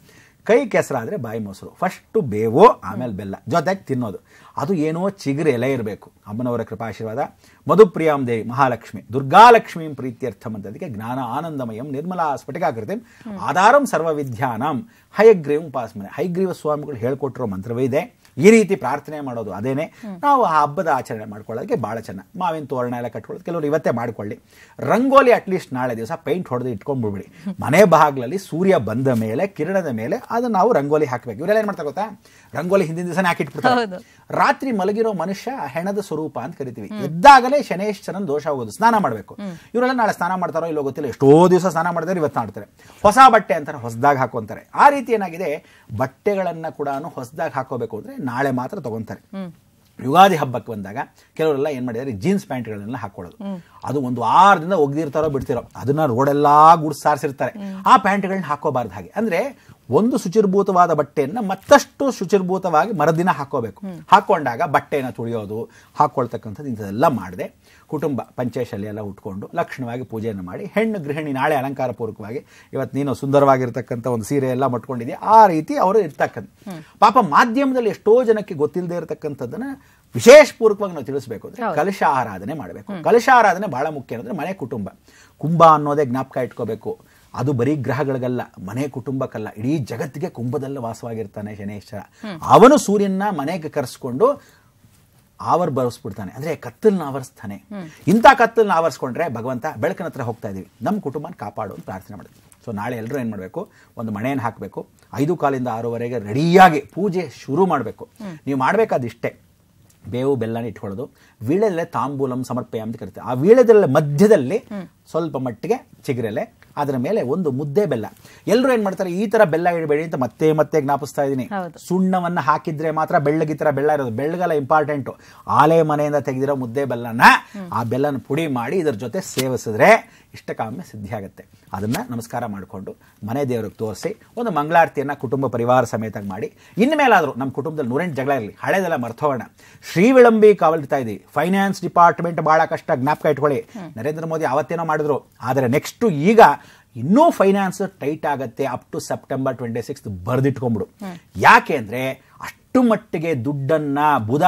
[SPEAKER 2] ಕೈ ಕೆಸರಾದರೆ ಬಾಯಿ ಮೊಸರು, ಫಸ್ಟು ಬೇವು ಆಮೇಲೆ ಬೆಲ್ಲ ಜೊತೆಗೆ ತಿನ್ನೋದು. ಅದು ಏನೋ ಚಿಗುರು ಎಲೆ ಇರಬೇಕು. ಅಮ್ಮನವರ ಕೃಪಾಶೀರ್ವಾದ. ಮಧುಪ್ರಿಯಾಂ ದೇವಿ ಮಹಾಲಕ್ಷ್ಮಿ ದುರ್ಗಾಲಕ್ಷ್ಮೀಂ ಪ್ರೀತ್ಯರ್ಥಂ ಅಂತ. ಅದಕ್ಕೆ ಜ್ಞಾನ ಆನಂದಮಯಂ ನಿರ್ಮಲಾ ಸ್ಫಟಿಕಾಕೃತಿಂ ಆಧಾರಂ ಸರ್ವವಿದ್ಯಾನಾಂ ಹಯಗ್ರೀವಂ ಉಪಾಸಮನೆ. ಹಯಗ್ರೀವ ಸ್ವಾಮಿಗಳು ಹೇಳ್ಕೊಟ್ಟಿರೋ ಮಂತ್ರವೇ ಇದೆ. ಈ ರೀತಿ ಪ್ರಾರ್ಥನೆ ಮಾಡೋದು ಅದೇನೆ ನಾವು ಆ ಹಬ್ಬದ ಆಚರಣೆ ಮಾಡ್ಕೊಳ್ಳೋದಕ್ಕೆ ಭಾಳ ಚೆನ್ನಾಗಿ. ಮಾವಿನ ತೋರಣ ಎಲ್ಲ ಕಟ್ಕೊಳ್ಳೋದು ಕೆಲವರು ಇವತ್ತೇ ಮಾಡ್ಕೊಳ್ಳಿ. ರಂಗೋಲಿ ಅಟ್ಲೀಸ್ಟ್ ನಾಳೆ ದಿವಸ ಪೈಂಟ್ ಹೊಡೆದು ಇಟ್ಕೊಂಡ್ಬಿಡ್ಬಿಡಿ. ಮನೆ ಬಾಗಿಲಲ್ಲಿ ಸೂರ್ಯ ಬಂದ ಮೇಲೆ ಕಿರಣದ ಮೇಲೆ ಅದು ನಾವು ರಂಗೋಲಿ ಹಾಕಬೇಕು. ಇವರೆಲ್ಲ ಏನು ಮಾಡ್ತಾರೆ ಗೊತ್ತಾ, ರಂಗೋಲಿ ಹಿಂದಿನ ದಿವಸನೇ ಹಾಕಿಟ್ಬಿಡ್ತಾರೆ. ರಾತ್ರಿ ಮಲಗಿರೋ ಮನುಷ್ಯ ಹೆಣದ ಸ್ವರೂಪ ಅಂತ ಕರಿತೀವಿ. ಎದ್ದಾಗಲೇ ಶನೇಶ್ವರನ ದೋಷ ಹೋಗೋದು, ಸ್ನಾನ ಮಾಡಬೇಕು. ಇವರೆಲ್ಲ ನಾಳೆ ಸ್ನಾನ ಮಾಡ್ತಾರೋ ಇಲ್ಲೋ ಗೊತ್ತಿಲ್ಲ, ಎಷ್ಟೋ ದಿವಸ ಸ್ನಾನ ಮಾಡ್ತಾರೆ, ಇವತ್ತು ಮಾಡ್ತಾರೆ. ಹೊಸ ಬಟ್ಟೆ ಅಂತಾರೆ, ಹೊಸದಾಗಿ ಹಾಕೊಂತಾರೆ. ಆ ರೀತಿ ಏನಾಗಿದೆ, ಬಟ್ಟೆಗಳನ್ನ ಕೂಡ ಹೊಸದಾಗಿ ಹಾಕೋಬೇಕು ಅಂದ್ರೆ ನಾಳೆ ಮಾತ್ರ ತಗೊಂತಾರೆ. ಯುಗಾದಿ ಹಬ್ಬಕ್ಕೆ ಬಂದಾಗ ಕೆಲವರೆಲ್ಲ ಏನ್ ಮಾಡಿದ್ದಾರೆ, ಜೀನ್ಸ್ ಪ್ಯಾಂಟ್ಗಳನ್ನೆಲ್ಲ ಹಾಕೊಳ್ಳೋದು. ಅದು ಒಂದು ವಾರದಿಂದ ಒಗ್ದಿರ್ತಾರೋ ಬಿಡ್ತಿರೋ ಅದನ್ನ ರೋಡೆಲ್ಲಾ ಗುಡ್ಸ್ ಸಾರಿಸಿರ್ತಾರೆ. ಆ ಪ್ಯಾಂಟ್ಗಳನ್ನ ಹಾಕೋಬಾರ್ದು. ಹಾಗೆ ಅಂದ್ರೆ ಒಂದು ಶುಚಿರ್ಭೂತವಾದ ಬಟ್ಟೆಯನ್ನ ಮತ್ತಷ್ಟು ಶುಚಿರ್ಭೂತವಾಗಿ ಮರುದಿನ ಹಾಕೋಬೇಕು. ಹಾಕೊಂಡಾಗ ಬಟ್ಟೆಯನ್ನು ತುಳಿಯೋದು, ಹಾಕೊಳ್ತಕ್ಕಂಥದ್ದು ಇಂಥದ್ದೆಲ್ಲ ಮಾಡದೆ ಕುಟುಂಬ ಪಂಚೇಶಲ್ಲಿ ಎಲ್ಲ ಉಟ್ಕೊಂಡು ಲಕ್ಷಣವಾಗಿ ಪೂಜೆಯನ್ನು ಮಾಡಿ, ಹೆಣ್ಣು ಗೃಹಿಣಿ ನಾಳೆ ಅಲಂಕಾರ ಪೂರ್ವಕವಾಗಿ ಇವತ್ತು ನೀನು ಸುಂದರವಾಗಿರ್ತಕ್ಕಂಥ ಒಂದು ಸೀರೆ ಎಲ್ಲ ಮಟ್ಕೊಂಡಿದೆಯಾ ಆ ರೀತಿ ಅವರು ಇರ್ತಕ್ಕಂಥ. ಪಾಪ ಮಾಧ್ಯಮದಲ್ಲಿ ಎಷ್ಟೋ ಜನಕ್ಕೆ ಗೊತ್ತಿಲ್ಲದೆ ಇರತಕ್ಕಂಥದ್ದನ್ನ ವಿಶೇಷ ಪೂರ್ವಕವಾಗಿ ನಾವು ತಿಳಿಸಬೇಕು ಅಂದ್ರೆ ಕಲಶ ಆರಾಧನೆ ಮಾಡಬೇಕು. ಕಲಶ ಆರಾಧನೆ ಬಹಳ ಮುಖ್ಯ ಅಂದ್ರೆ ಮನೆ ಕುಟುಂಬ. ಕುಂಭ ಅನ್ನೋದೇ ಜ್ಞಾಪಕ ಇಟ್ಕೋಬೇಕು. ಅದು ಬರೀ ಗ್ರಹಗಳಿಗಲ್ಲ, ಮನೆ ಕುಟುಂಬಕ್ಕಲ್ಲ, ಇಡೀ ಜಗತ್ತಿಗೆ ಕುಂಭದಲ್ಲಿ ವಾಸವಾಗಿರ್ತಾನೆ ಶನೇಶ್ವರ. ಅವನು ಸೂರ್ಯನ ಮನೆಗೆ ಕರೆಸ್ಕೊಂಡು ಬರೆಸ್ಬಿಡ್ತಾನೆ, ಅಂದ್ರೆ ಕತ್ತಲನ್ನ ಆವರಿಸ್ತಾನೆ. ಇಂಥ ಕತ್ತಲನ್ನ ಆವರಿಸ್ಕೊಂಡ್ರೆ ಭಗವಂತ ಬೆಳಕಿನ ಹತ್ರ ಹೋಗ್ತಾ ಇದೀವಿ, ನಮ್ಮ ಕುಟುಂಬನ ಕಾಪಾಡು ಅಂತ ಪ್ರಾರ್ಥನೆ ಮಾಡಿದ್ವಿ. ಸೊ ನಾಳೆ ಎಲ್ಲರೂ ಏನು ಮಾಡಬೇಕು, ಒಂದು ಮಣೆಯನ್ನು ಹಾಕಬೇಕು. 5 ಕಾಲಿಂದ 6ವರೆಗೆ ರೆಡಿಯಾಗಿ ಪೂಜೆ ಶುರು ಮಾಡಬೇಕು. ನೀವು ಮಾಡಬೇಕಾದಿಷ್ಟೇ, ಬೇವು ಬೆಲ್ಲನ ಇಟ್ಕೊಳ್ಳೋದು, ವೀಳೆಲೆ ತಾಂಬೂಲಂ ಸಮರ್ಪಯ ಅಂತ ಕರಿತೀವಿ. ಆ ವೀಳೆದೆಲೆ ಮಧ್ಯದಲ್ಲಿ ಸ್ವಲ್ಪ ಮಟ್ಟಿಗೆ ಚಿಗುರೆಲೆ, ಅದರ ಮೇಲೆ ಒಂದು ಮುದ್ದೆ ಬೆಲ್ಲ. ಎಲ್ಲರೂ ಏನ್ ಮಾಡ್ತಾರೆ, ಈ ತರ ಬೆಲ್ಲ ಇಡಬೇಡಿ ಅಂತ ಮತ್ತೆ ಮತ್ತೆ ಜ್ಞಾಪಿಸ್ತಾ ಇದ್ದೀನಿ. ಸುಣ್ಣವನ್ನ ಹಾಕಿದ್ರೆ ಮಾತ್ರ ಬೆಳ್ಳಗಿ ತರ ಬೆಲ್ಲ ಇರೋದು, ಬೆಳ್ಳಗಲ್ಲ ಇಂಪಾರ್ಟೆಂಟು. ಆಲೆ ಮನೆಯಿಂದ ತೆಗೆದಿರೋ ಮುದ್ದೆ ಬೆಲ್ಲನ, ಆ ಬೆಲ್ಲನ ಪುಡಿ ಮಾಡಿ ಇದರ ಜೊತೆ ಸೇವಿಸಿದ್ರೆ ಇಷ್ಟಕಾಮ್ಯ ಸಿದ್ಧಿ ಆಗುತ್ತೆ. ಅದನ್ನ ನಮಸ್ಕಾರ ಮಾಡಿಕೊಂಡು ಮನೆ ದೇವರಿಗೆ ತೋರಿಸಿ ಒಂದು ಮಂಗಳಾರತಿಯನ್ನ ಕುಟುಂಬ ಪರಿವಾರ ಸಮೇತ ಮಾಡಿ, ಇನ್ಮೇಲಾದ್ರೂ ನಮ್ಮ ಕುಟುಂಬದಲ್ಲಿ 108 ಜಗಳ ಇರಲಿ, ಹಳೆದೆಲ್ಲ ಮರ್ತೋಗೋಣ. ಶ್ರೀ ವಿಳಂಬಿ ಕಾವಲ್ತಾ ಇದ್ದೀವಿ. ಫೈನಾನ್ಸ್ ಡಿಪಾರ್ಟ್ಮೆಂಟ್ ಬಹಳ ಕಷ್ಟ, ಜ್ಞಾಪಕ ಇಟ್ಕೊಳ್ಳಿ. ನರೇಂದ್ರ ಮೋದಿ ಅವತ್ತೇನೋ ಮಾಡಿದ್ರು, ಆದರೆ ನೆಕ್ಸ್ಟ್ ಈಗ ಇನ್ನೂ ಫೈನಾನ್ಸ್ ಟೈಟ್ ಆಗುತ್ತೆ. ಅಪ್ ಟು ಸೆಪ್ಟೆಂಬರ್ 26 ಬರೆದಿಟ್ಕೊಂಡ್ಬಿಡು. ಯಾಕೆ ಅಂದ್ರೆ ಅಷ್ಟು ಮಟ್ಟಿಗೆ ದುಡ್ಡನ್ನ ಬುಧ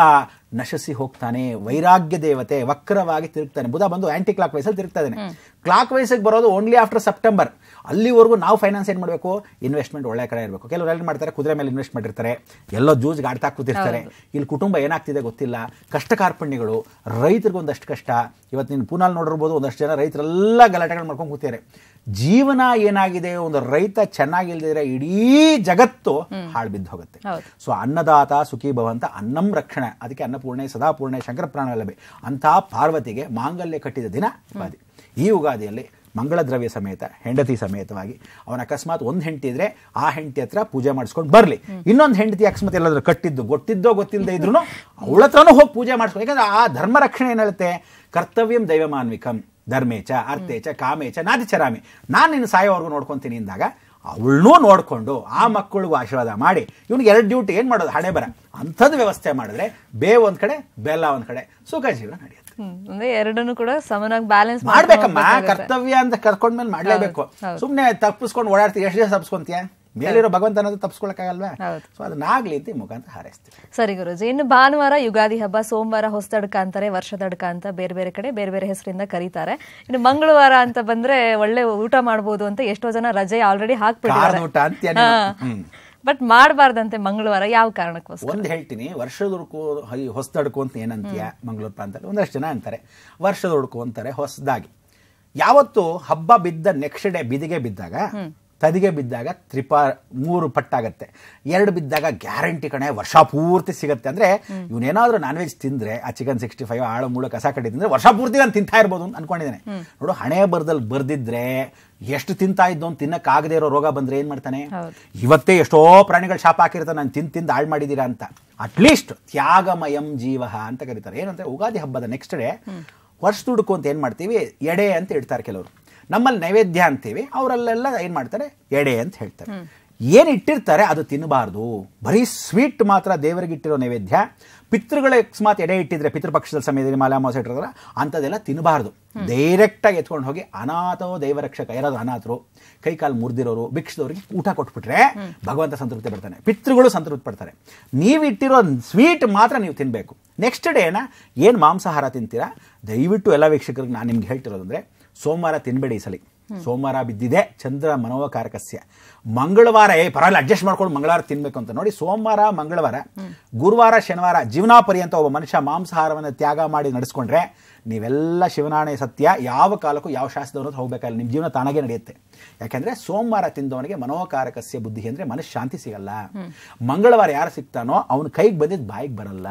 [SPEAKER 2] ನಶಿಸಿ ಹೋಗ್ತಾನೆ. ವೈರಾಗ್ಯ ದೇವತೆ ವಕ್ರವಾಗಿ ತಿರುಗ್ತಾನೆ. ಬುಧ ಬಂದು ಆಂಟಿ ಕ್ಲಾಕ್ ವೈಸಲ್ಲಿ ತಿರುಗ್ತಾ ಇದ್ದಾನೆ. ಕ್ಲಾಕ್ ವೈಸಿಗೆ ಬರೋದು ಓನ್ಲಿ ಆಫ್ಟರ್ ಸೆಪ್ಟೆಂಬರ್. ಅಲ್ಲಿವರೆಗೂ ನಾವು ಫೈನಾನ್ಸ್ ಏನು ಮಾಡಬೇಕು, ಇನ್ವೆಸ್ಟ್ಮೆಂಟ್ ಒಳ್ಳೆ ಕಡೆ ಇರಬೇಕು. ಕೆಲವರು ಏನು ಮಾಡ್ತಾರೆ, ಕುದುರೆ ಮೇಲೆ ಇನ್ವೆಸ್ಟ್ ಮಾಡಿರ್ತಾರೆ, ಎಲ್ಲೋ ಜೂಜ್ಗೆ ಆಡ್ತಾ ಕೂತಿರ್ತಾರೆ. ಇಲ್ಲಿ ಕುಟುಂಬ ಏನಾಗ್ತಿದೆ ಗೊತ್ತಿಲ್ಲ. ಕಷ್ಟ ಕಾರ್ಪಣ್ಯಗಳು, ರೈತರಿಗೆ ಒಂದಷ್ಟು ಕಷ್ಟ. ಇವತ್ತು ನೀನು ಪೂನಾಲ್ ನೋಡಿರ್ಬೋದು, ಒಂದಷ್ಟು ಜನ ರೈತರೆಲ್ಲ ಗಲಾಟೆಗಳು ಮಾಡ್ಕೊಂಡು ಕೂತಿದ್ದಾರೆ. ಜೀವನ ಏನಾಗಿದೆ, ಒಂದು ರೈತ ಚೆನ್ನಾಗಿಲ್ದಿದ್ರೆ ಇಡೀ ಜಗತ್ತು ಹಾಳು ಬಿದ್ದು ಹೋಗುತ್ತೆ. ಸೊ ಅನ್ನದಾತ ಸುಖಿ ಭವಂತ ಅನ್ನಂ ರಕ್ಷಣೆ, ಅದಕ್ಕೆ ಅನ್ನಪೂರ್ಣೆ ಸದಾಪೂರ್ಣೆ ಶಂಕರ ಪ್ರಾಣವಲ್ಲಭೆ ಅಂತ ಪಾರ್ವತಿಗೆ ಮಾಂಗಲ್ಯ ಕಟ್ಟಿದ ದಿನ ಯುಗಾದಿ. ಈ ಯುಗಾದಿಯಲ್ಲಿ ಮಂಗಳ ದ್ರವ್ಯ ಸಮೇತ ಹೆಂಡತಿ ಸಮೇತವಾಗಿ, ಅವನ ಅಕಸ್ಮಾತ್ ಒಂದು ಹೆಂಡತಿ ಇದ್ರೆ ಆ ಹೆಂಡತಿ ಹತ್ರ ಪೂಜೆ ಮಾಡಿಸ್ಕೊಂಡು ಬರಲಿ. ಇನ್ನೊಂದು ಹೆಂಡತಿ ಅಕಸ್ಮಾತ್ ಎಲ್ಲಾದ್ರೂ ಕಟ್ಟಿದ್ದು ಗೊತ್ತಿದ್ದೋ ಗೊತ್ತಿಲ್ಲದೆ ಇದ್ರು ಅವಳ ಹತ್ರನೂ ಹೋಗಿ ಪೂಜೆ ಮಾಡಿಸ್ಕೊಂಡು. ಯಾಕಂದ್ರೆ ಆ ಧರ್ಮ ರಕ್ಷಣೆ ಏನ್ ಹೇಳುತ್ತೆ, ಕರ್ತವ್ಯಂ ದೈವಮಾನ್ವಿಕಂ ಧರ್ಮೇಚ ಅರ್ಥೇಚ ಕಾಮೇಚ ನಾತಿಚರಾಮಿ. ನಾನು ನಿನ್ನ ಸಾಯೋವರೆಗೂ ನೋಡ್ಕೊಂತೀನಿ ಅಂದಾಗ ಅವಳನ್ನೂ ನೋಡ್ಕೊಂಡು ಆ ಮಕ್ಕಳಿಗೂ ಆಶೀರ್ವಾದ ಮಾಡಿ, ಇವನಿಗೆ 2 ಡ್ಯೂಟಿ ಏನ್ ಮಾಡೋದು, ಹಣೆ ಬರ ಅಂಥದ್ದು ವ್ಯವಸ್ಥೆ ಮಾಡಿದ್ರೆ ಬೇವು ಒಂದ್ ಕಡೆ ಬೆಲ್ಲ ಒಂದ್ ಕಡೆ ಸುಖ ಜೀವನ ನಡೆಯುತ್ತೆ.
[SPEAKER 1] ಅಂದ್ರೆ ಎರಡನ್ನು ಕೂಡ ಸಮನಾಗಿ ಬ್ಯಾಲೆನ್ಸ್
[SPEAKER 2] ಮಾಡ್ಬೇಕಮ್ಮ. ಕರ್ತವ್ಯ ಅಂತ ಕರ್ಕೊಂಡ್ಮೇಲೆ ಮಾಡ್ಲೇಬೇಕು. ಸುಮ್ನೆ ತಪ್ಪಿಸ್ಕೊಂಡು ಓಡಾಡ್ತೀವಿ, ಎಷ್ಟು ದಿವಸ ತಪ್ಪಿಸ್ಕೊಂತೀಯ? ಮೇಲಿರೋ ಭಗವಂತ ಅನ್ನೋದು ತಪ್ಪಿಸ್ಕೊಳಕ್ಕಾಗಲ್ವಾ? ಸೊ ಅದನ್ನಾಗ್ಲಿ ಅಂತ ಮುಖಾಂತರ ಹಾರೈಸ್ತೀವಿ.
[SPEAKER 1] ಸರಿ ಗುರುಜಿ, ಇನ್ನು ಭಾನುವಾರ ಯುಗಾದಿ ಹಬ್ಬ, ಸೋಮವಾರ ಹೊಸದಡ್ಕ ಅಂತಾರೆ, ವರ್ಷದಡ್ಕ ಅಂತ ಬೇರೆ ಬೇರೆ ಕಡೆ ಬೇರೆ ಬೇರೆ ಹೆಸರಿಂದ ಕರೀತಾರೆ. ಇನ್ನು ಮಂಗಳವಾರ ಅಂತ ಬಂದ್ರೆ ಒಳ್ಳೆ ಊಟ ಮಾಡಬಹುದು ಅಂತ ಎಷ್ಟೋ ಜನ ರಜೆ ಆಲ್ರೆಡಿ ಹಾಕ್ಬಿಟ್ಟಿದ್ದಾರೆ. ಬಟ್ ಮಾಡಬಾರ್ದಂತೆ ಮಂಗಳವಾರ, ಯಾವ ಕಾರಣಕ್ಕೋಸ್ಕರ?
[SPEAKER 2] ಒಂದು ಹೇಳ್ತೀನಿ, ವರ್ಷದೊಡ್ಕು ಹೊಸದಡ್ಕು ಅಂತ ಏನಂತೀಯ ಮಂಗಳೂರು ಪ್ರಾಂತದಲ್ಲಿ ಒಂದಷ್ಟು ಜನ ಅಂತಾರೆ. ವರ್ಷದೊಡ್ಕು ಅಂತಾರೆ ಹೊಸದಾಗಿ. ಯಾವತ್ತು ಹಬ್ಬ ಬಿದ್ದ ನೆಕ್ಸ್ಟ್ ಡೇ ಬಿದಿಗೆ ಬಿದ್ದಾಗ, ತದಿಗೆ ಬಿದ್ದಾಗ 3 ಪಟ್ಟಾಗತ್ತೆ. 2 ಬಿದ್ದಾಗ ಗ್ಯಾರಂಟಿ ಕಣೆ ವರ್ಷ ಪೂರ್ತಿ ಸಿಗುತ್ತೆ. ಅಂದ್ರೆ ಇವನೇನಾದ್ರೂ ನಾನ್ ವೆಜ್ ತಿಂದ್ರೆ, ಆ ಚಿಕನ್ 65 ಆಳು ಮೂಳು ಕಸ ಕಟ್ಟಿದ್ರೆ ವರ್ಷ ಪೂರ್ತಿ ನಾನು ತಿಂತಾ ಇರ್ಬೋದು ಅಂತ ಅನ್ಕೊಂಡಿದ್ದೇನೆ. ನೋಡು, ಹಣೆ ಬರದಲ್ಲಿ ಬರ್ದಿದ್ರೆ ಎಷ್ಟು ತಿಂತಾ ಇದ್ದು ಅಂತ ತಿನ್ನಕ್ಕಾಗದೇ ಇರೋ ರೋಗ ಬಂದ್ರೆ ಏನ್ ಮಾಡ್ತಾನೆ? ಇವತ್ತೇ ಎಷ್ಟೋ ಪ್ರಾಣಿಗಳು ಶಾಪ ಹಾಕಿರ್ತಾನೆ, ನಾನು ತಿಂದು ಹಾಳು ಮಾಡಿದೀರಾ ಅಂತ. ಅಟ್ಲೀಸ್ಟ್ ತ್ಯಾಗಮಯಂ ಜೀವ ಅಂತ ಕರೀತಾರೆ. ಏನಂದ್ರೆ ಯುಗಾದಿ ಹಬ್ಬದ ನೆಕ್ಸ್ಟ್ ಡೇ ವರ್ಷ ದುಡುಕು ಅಂತ ಏನ್ ಮಾಡ್ತೀವಿ, ಎಡೆ ಅಂತ ಇಡ್ತಾರೆ ಕೆಲವರು. ನಮ್ಮಲ್ಲಿ ನೈವೇದ್ಯ ಅಂತೀವಿ, ಅವರಲ್ಲೆಲ್ಲ ಏನ್ ಮಾಡ್ತಾರೆ, ಎಡೆ ಅಂತ ಹೇಳ್ತಾರೆ. ಏನ್ ಇಟ್ಟಿರ್ತಾರೆ ಅದು ತಿನ್ನಬಾರ್ದು. ಬರೀ ಸ್ವೀಟ್ ಮಾತ್ರ ದೇವರಿಗೆ ಇಟ್ಟಿರೋ ನೈವೇದ್ಯ. ಪಿತೃಗಳ ಅಕಸ್ಮಾತ್ ಎಡೆ ಇಟ್ಟಿದ್ರೆ, ಪಿತೃಪಕ್ಷದ ಸಮಯದಲ್ಲಿ ಮಾಲಾಮಾಸ ಇಟ್ಟಿರೋದ್ರ ಅಂಥದ್ದೆಲ್ಲ ತಿನ್ನಬಾರ್ದು. ಡೈರೆಕ್ಟ್ ಆಗಿ ಎತ್ಕೊಂಡು ಹೋಗಿ ಅನಾಥೋ ದೈವರಕ್ಷಕ, ಯಾರಾದ್ರು ಅನಾಥರು, ಕೈ ಕಾಲು ಮುರಿದಿರೋರು, ಭಿಕ್ಷದವರಿಗೆ ಊಟ ಕೊಟ್ಬಿಟ್ರೆ ಭಗವಂತ ಸಂತೃಪ್ತಿ ಪಡ್ತಾನೆ, ಪಿತೃಗಳು ಸಂತೃಪ್ತಿ ಪಡ್ತಾರೆ. ನೀವಿಟ್ಟಿರೋ ಸ್ವೀಟ್ ಮಾತ್ರ ನೀವು ತಿನ್ಬೇಕು. ನೆಕ್ಸ್ಟ್ ಡೇನ ಏನ್ ಮಾಂಸಾಹಾರ ತಿಂತೀರಾ, ದಯವಿಟ್ಟು ಎಲ್ಲ ವೀಕ್ಷಕರಿಗೆ ನಾನು ನಿಮ್ಗೆ ಹೇಳ್ತಿರೋದಂದ್ರೆ, ಸೋಮವಾರ ತಿನ್ಬೇಡಿ. ಈ ಸಲ ಸೋಮವಾರ ಬಿದ್ದಿದೆ, ಚಂದ್ರ ಮನೋಕಾರಕಸ್ಯ. ಮಂಗಳವಾರ ಪರವಾಗಿಲ್ಲ ಅಡ್ಜಸ್ಟ್ ಮಾಡ್ಕೊಂಡು ಮಂಗಳವಾರ ತಿನ್ಬೇಕು ಅಂತ ನೋಡಿ, ಸೋಮವಾರ ಮಂಗಳವಾರ ಗುರುವಾರ ಶನಿವಾರ ಜೀವನಾಪರ್ಯಂತ ಒಬ್ಬ ಮನುಷ್ಯ ಮಾಂಸಾಹಾರವನ್ನು ತ್ಯಾಗ ಮಾಡಿ ನಡೆಸ್ಕೊಂಡ್ರೆ ನೀವೆಲ್ಲ ಶಿವನಾಣೆ ಸತ್ಯ, ಯಾವ ಕಾಲಕ್ಕೂ ಯಾವ ಶಾಸ್ತ್ರದವನು ಹೋಗ್ಬೇಕಾಗಿಲ್ಲ, ನಿಮ್ಮ ಜೀವನ ತಾನಾಗೆ ನಡೆಯುತ್ತೆ. ಯಾಕೆಂದ್ರೆ ಸೋಮವಾರ ತಿಂದವನಿಗೆ ಮನೋಕಾರಕಸ್ಯ ಬುದ್ಧಿ ಅಂದ್ರೆ ಮನಃಶಾಂತಿ ಸಿಗಲ್ಲ. ಮಂಗಳವಾರ ಯಾರು ಸಿಗ್ತಾನೋ ಅವನ ಕೈಗೆ ಬಂದಿದ್ದು ಬಾಯಿಗೆ ಬರಲ್ಲ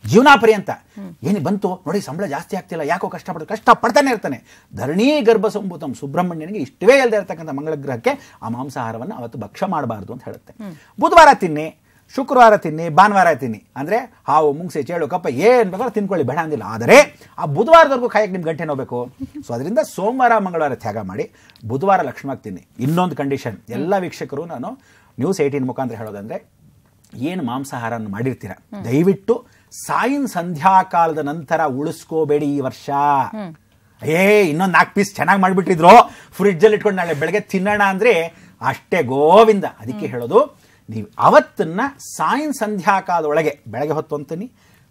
[SPEAKER 2] ಜೀವನಾಪರ್ಯಂತ. ಏನು ಬಂತು ನೋಡಿ, ಸಂಬಳ ಜಾಸ್ತಿ ಆಗ್ತಿಲ್ಲ, ಯಾಕೋ ಕಷ್ಟಪಡ್ತಾನೆ ಇರ್ತಾನೆ. ಧರಣಿ ಗರ್ಭ ಸಂಭೂತಂ ಸುಬ್ರಹ್ಮಣ್ಯನಿಗೆ ಇಷ್ಟವೇ ಇಲ್ಲದೆ ಇರತಕ್ಕಂಥ ಮಂಗಳ ಗ್ರಹಕ್ಕೆ ಆ ಮಾಂಸಾಹಾರವನ್ನು ಅವತ್ತು ಭಕ್ಷ್ಯ ಮಾಡಬಾರ್ದು ಅಂತ ಹೇಳುತ್ತೆ. ಬುಧವಾರ ತಿನ್ನಿ, ಶುಕ್ರವಾರ ತಿನ್ನಿ, ಭಾನುವಾರ ತಿನ್ನಿ, ಅಂದರೆ ಹಾವು ಮುಂಗ್ಸೆ ಚೇಳು ಕಪ್ಪ ಏನು ಬೇಕಾದ್ರೂ ತಿನ್ಕೊಳ್ಳಿ, ಬೇಡ ಅಂದಿಲ್ಲ. ಆದರೆ ಆ ಬುಧವಾರದವರೆಗೂ ಕಾಯಕ್ಕೆ ನಿಮ್ಗೆ ಗಂಟೆ ನೋಬೇಕು. ಸೊ ಅದರಿಂದ ಸೋಮವಾರ ಮಂಗಳವಾರ ತ್ಯಾಗ ಮಾಡಿ ಬುಧವಾರ ಲಕ್ಷ್ಮವಾಗಿ ತಿನ್ನಿ. ಇನ್ನೊಂದು ಕಂಡೀಷನ್, ಎಲ್ಲ ವೀಕ್ಷಕರು ನಾನು ನ್ಯೂಸ್ 18 ಮುಖಾಂತರ ಹೇಳೋದಂದ್ರೆ, ಏನು ಮಾಂಸಾಹಾರವನ್ನು ಮಾಡಿರ್ತೀರ ದಯವಿಟ್ಟು ಸಾಯಿನ್ ಸಂಧ್ಯಾಕಾಲದ ನಂತರ ಉಳಿಸ್ಕೋಬೇಡಿ ಈ ವರ್ಷ. ಇನ್ನೊಂದು 4 ಪೀಸ್ ಚೆನ್ನಾಗಿ ಮಾಡಿಬಿಟ್ಟಿದ್ರು ಫ್ರಿಡ್ಜಲ್ಲಿ ಇಟ್ಕೊಂಡು ನಾಳೆ ಬೆಳಗ್ಗೆ ತಿನ್ನೋಣ ಅಂದ್ರೆ ಅಷ್ಟೇ ಗೋವಿಂದ. ಅದಕ್ಕೆ ಹೇಳೋದು, ನೀವು ಅವತ್ತನ್ನ ಸಾಯನ್ ಸಂಧ್ಯಾಕಾಲದ ಒಳಗೆ, ಬೆಳಗ್ಗೆ ಹೊತ್ತು ಅಂತೀನಿ,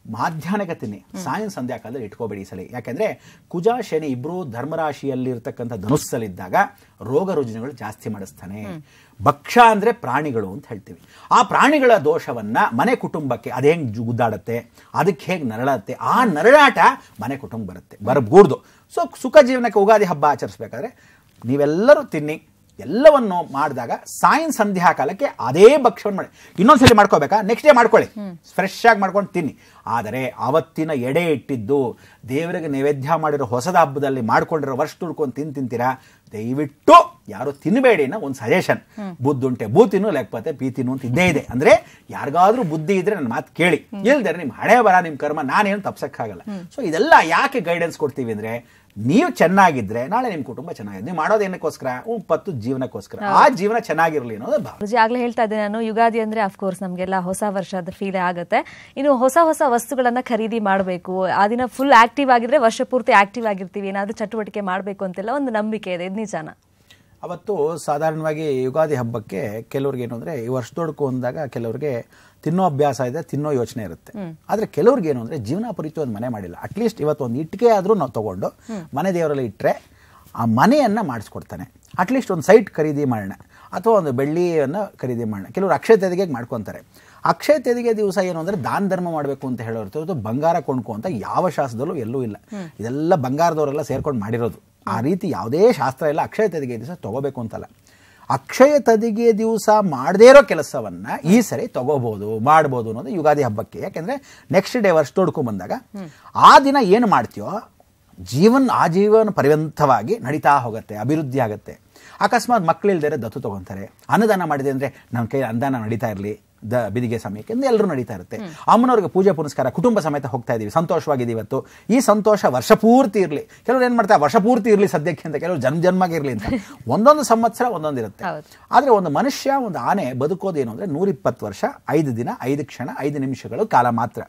[SPEAKER 2] ಮಾಧ್ಯಾಹ್ನಕ್ಕೆ ತಿನ್ನಿ, ಸಾಯನ್ ಸಂಧ್ಯಾಕಾಲದಲ್ಲಿ ಇಟ್ಕೋಬೇಡಿ ಈ ಸಲ. ಯಾಕೆಂದ್ರೆ ಕುಜ ಶನಿ ಇಬ್ರು ಧರ್ಮರಾಶಿಯಲ್ಲಿ ಇರ್ತಕ್ಕಂಥ ಧನುಸ್ಸಲ್ಲಿದ್ದಾಗ ರೋಗ ರುಜಿನಗಳು ಜಾಸ್ತಿ ಮಾಡಿಸ್ತಾನೆ. ಭಕ್ಷ್ಯ ಅಂದ್ರೆ ಪ್ರಾಣಿಗಳು ಅಂತ ಹೇಳ್ತೀವಿ. ಆ ಪ್ರಾಣಿಗಳ ದೋಷವನ್ನ ಮನೆ ಕುಟುಂಬಕ್ಕೆ ಅದು ಹೆಂಗ್ ಗುದ್ದಾಡುತ್ತೆ, ಅದಕ್ಕೆ ಹೇಗೆ ನರಳತ್ತೆ, ಆ ನರಳಾಟ ಮನೆ ಕುಟುಂಬ ಬರಬೂಡ್ದು. ಸೊ ಸುಖ ಜೀವನಕ್ಕೆ ಯುಗಾದಿ ಹಬ್ಬ ಆಚರಿಸಬೇಕಾದ್ರೆ ನೀವೆಲ್ಲರೂ ತಿನ್ನಿ. ಎಲ್ಲವನ್ನು ಮಾಡಿದಾಗ ಸಾಯನ್ ಸಂಧ್ಯಾ ಕಾಲಕ್ಕೆ ಅದೇ ಭಕ್ಷ್ಯವನ್ನು ಮಾಡಿ, ಇನ್ನೊಂದ್ಸಲಿ ಮಾಡ್ಕೋಬೇಕಾ, ನೆಕ್ಸ್ಟ್ ಡೇ ಮಾಡ್ಕೊಳ್ಳಿ, ಫ್ರೆಶ್ ಆಗಿ ಮಾಡ್ಕೊಂಡು ತಿನ್ನಿ. ಆದರೆ ಅವತ್ತಿನ ಎಡೆ ಇಟ್ಟಿದ್ದು ದೇವರಿಗೆ ನೈವೇದ್ಯ ಮಾಡಿರೋ ಹೊಸದ ಹಬ್ಬದಲ್ಲಿ ಮಾಡ್ಕೊಂಡಿರೋ ವರ್ಷ ತುಡ್ಕೊಂಡು ತಿಂತೀರಾ, ದಯವಿಟ್ಟು ಯಾರು ತಿನ್ನಬೇಡಿ ಅನ್ನೋ ಒಂದು ಸಜೆಷನ್. ಬುದ್ಧುಂಟೆ ಬೂ ತಿನ್ನು, ಲೆಕ್ಕಪತ್ತೆ ಪೀ ತಿನ್ನು ಅಂತ ಇದ್ದೇ ಇದೆ. ಅಂದ್ರೆ ಯಾರಿಗಾದ್ರೂ ಬುದ್ಧಿ ಇದ್ರೆ ನನ್ನ ಮಾತು ಕೇಳಿ, ಇಲ್ದರೆ ನಿಮ್ಮ ಹಣೆ ಬರ ನಿಮ್ಮ ಕರ್ಮ, ನಾನೇನು ತಪ್ಸಕ್ಕಾಗಲ್ಲ. ಸೊ ಇದೆಲ್ಲ ಯಾಕೆ ಗೈಡೆನ್ಸ್ ಕೊಡ್ತೀವಿ ಅಂದ್ರೆ, ನೀವು ಚೆನ್ನಾಗಿದ್ರೆ ನಾಳೆ ನಿಮ್ಮ ಕುಟುಂಬ ಚೆನ್ನಾಗಿದೆ. ನೀವು ಮಾಡೋದೇನಕ್ಕೋಸ್ಕರ, ಪತ್ತು ಜೀವನಕ್ಕೋಸ್ಕರ. ಆ ಜೀವನ ಚೆನ್ನಾಗಿರಲಿ ಅನ್ನೋದು ಭಾವ.
[SPEAKER 1] ಆಗ್ಲೇ ಹೇಳ್ತಾ ಇದ್ದೆ ನಾನು, ಯುಗಾದಿ ಅಂದ್ರೆ ಅಫ್ಕೋರ್ಸ್ ನಮ್ಗೆಲ್ಲ ಹೊಸ ವರ್ಷದ ಫೀಲ್ ಆಗುತ್ತೆ. ಇನ್ನು ಹೊಸ ಹೊಸ ವಸ್ತುಗಳನ್ನ ಖರೀದಿ ಮಾಡಬೇಕು, ಆ ದಿನ ಫುಲ್ ಆಕ್ಟಿವ್ ಆಗಿದ್ರೆ ವರ್ಷ ಪೂರ್ತಿ ಆಕ್ಟಿವ್ ಆಗಿರ್ತೀವಿ, ಏನಾದ್ರೂ ಚಟುವಟಿಕೆ ಮಾಡಬೇಕು ಅಂತೆಲ್ಲ ಒಂದು ನಂಬಿಕೆ ಇದೆ. ಇದು ನಿಜಾನ?
[SPEAKER 2] ಅವತ್ತು ಸಾಧಾರಣವಾಗಿ ಯುಗಾದಿ ಹಬ್ಬಕ್ಕೆ ಕೆಲವ್ರಿಗೆ ಏನು ಅಂದ್ರೆ, ಈ ವರ್ಷದೊಳಕು ಅಂದಾಗ ಕೆಲವ್ರಿಗೆ ತಿನ್ನೋ ಅಭ್ಯಾಸ ಇದೆ, ತಿನ್ನೋ ಯೋಚನೆ ಇರುತ್ತೆ. ಆದ್ರೆ ಕೆಲವ್ರಿಗೆ ಏನು ಅಂದ್ರೆ, ಜೀವನಾಪರಿತ್ಯ ಒಂದು ಮನೆ ಮಾಡಿಲ್ಲ, ಅಟ್ಲೀಸ್ಟ್ ಇವತ್ತು ಒಂದು ಇಟ್ಟಿಗೆ ಆದ್ರೂ ನಾವು ತಗೊಂಡು ಮನೆ ದೇವರಲ್ಲಿ ಇಟ್ಟರೆ ಆ ಮನೆಯನ್ನ ಮಾಡಿಸ್ಕೊಡ್ತಾನೆ. ಅಟ್ಲೀಸ್ಟ್ ಒಂದು ಸೈಟ್ ಖರೀದಿ ಮಾಡೋಣ, ಅಥವಾ ಒಂದು ಬೆಳ್ಳಿಯನ್ನು ಖರೀದಿ ಮಾಡೋಣ. ಕೆಲವರು ಅಕ್ಷಯ ತೆರಿಗೆಗೆ ಮಾಡ್ಕೊತಾರೆ. ಅಕ್ಷಯ ತೆರಿಗೆ ದಿವಸ ಏನು ಅಂದ್ರೆ ದಾನ ಧರ್ಮ ಮಾಡಬೇಕು ಅಂತ ಹೇಳೋರು, ಬಂಗಾರ ಕೊಂಡ್ಕೊ ಅಂತ ಯಾವ ಶಾಸ್ತ್ರದಲ್ಲೂ ಎಲ್ಲೂ ಇಲ್ಲ. ಇದೆಲ್ಲ ಬಂಗಾರದವರೆಲ್ಲ ಸೇರ್ಕೊಂಡು ಮಾಡಿರೋದು. ಆ ರೀತಿ ಯಾವುದೇ ಶಾಸ್ತ್ರ ಇಲ್ಲ ಅಕ್ಷಯ ತೆರಿಗೆ ದಿವಸ ತಗೋಬೇಕು ಅಂತಲ್ಲ. ಅಕ್ಷಯ ತೆರಿಗೆ ದಿವಸ ಮಾಡದೇ ಇರೋ ಕೆಲಸವನ್ನ ಈ ಸರಿ ತಗೋಬಹುದು, ಮಾಡ್ಬೋದು ಅನ್ನೋದು ಯುಗಾದಿ ಹಬ್ಬಕ್ಕೆ. ಯಾಕೆಂದ್ರೆ ನೆಕ್ಸ್ಟ್ ಡೇ ವರ್ಷ ತೊಡ್ಕೊಂಡ್ ಬಂದಾಗ ಆ ದಿನ ಏನು ಮಾಡ್ತೀಯೋ ಆಜೀವನ ಪರ್ಯಂತವಾಗಿ ನಡೀತಾ ಹೋಗುತ್ತೆ, ಅಭಿವೃದ್ಧಿ ಆಗುತ್ತೆ. ಅಕಸ್ಮಾತ್ ಮಕ್ಕಳಿಲ್ದರೆ ದತ್ತು ತಗೊಂತಾರೆ. ಅನ್ನದಾನ ಮಾಡಿದೆ ಅಂದ್ರೆ ನನ್ನ ಕೈ ಅನುದಾನ ನಡೀತಾ ಇರಲಿ, ಬಿದಿಗೆ ಸಮಯಕ್ಕೆ ಎಲ್ಲರೂ ನಡೀತಾ ಇರುತ್ತೆ. ಅಮ್ಮನವ್ರಿಗೆ ಪೂಜೆ ಪುನಸ್ಕಾರ ಕುಟುಂಬ ಸಮೇತ ಹೋಗ್ತಾ ಇದೀವಿ, ಸಂತೋಷವಾಗಿದ್ದೀವಿ. ಇವತ್ತು ಈ ಸಂತೋಷ ವರ್ಷ ಪೂರ್ತಿ ಇರಲಿ. ಕೆಲವರು ಏನ್ ಮಾಡ್ತಾರೆ, ವರ್ಷ ಪೂರ್ತಿ ಇರಲಿ ಸದ್ಯಕ್ಕೆ ಅಂತ, ಕೆಲವರು ಜನ್ಮಾಗಿ ಇರಲಿ ಅಂತ. ಒಂದೊಂದು ಸಂವತ್ಸರ ಒಂದೊಂದಿರುತ್ತೆ. ಆದ್ರೆ ಒಂದು ಮನುಷ್ಯ, ಒಂದು ಆನೆ ಬದುಕೋದೇನು ಅಂದ್ರೆ 120 ವರ್ಷ, 5 ದಿನ, 5 ಕ್ಷಣ, 5 ನಿಮಿಷಗಳು ಕಾಲ ಮಾತ್ರ.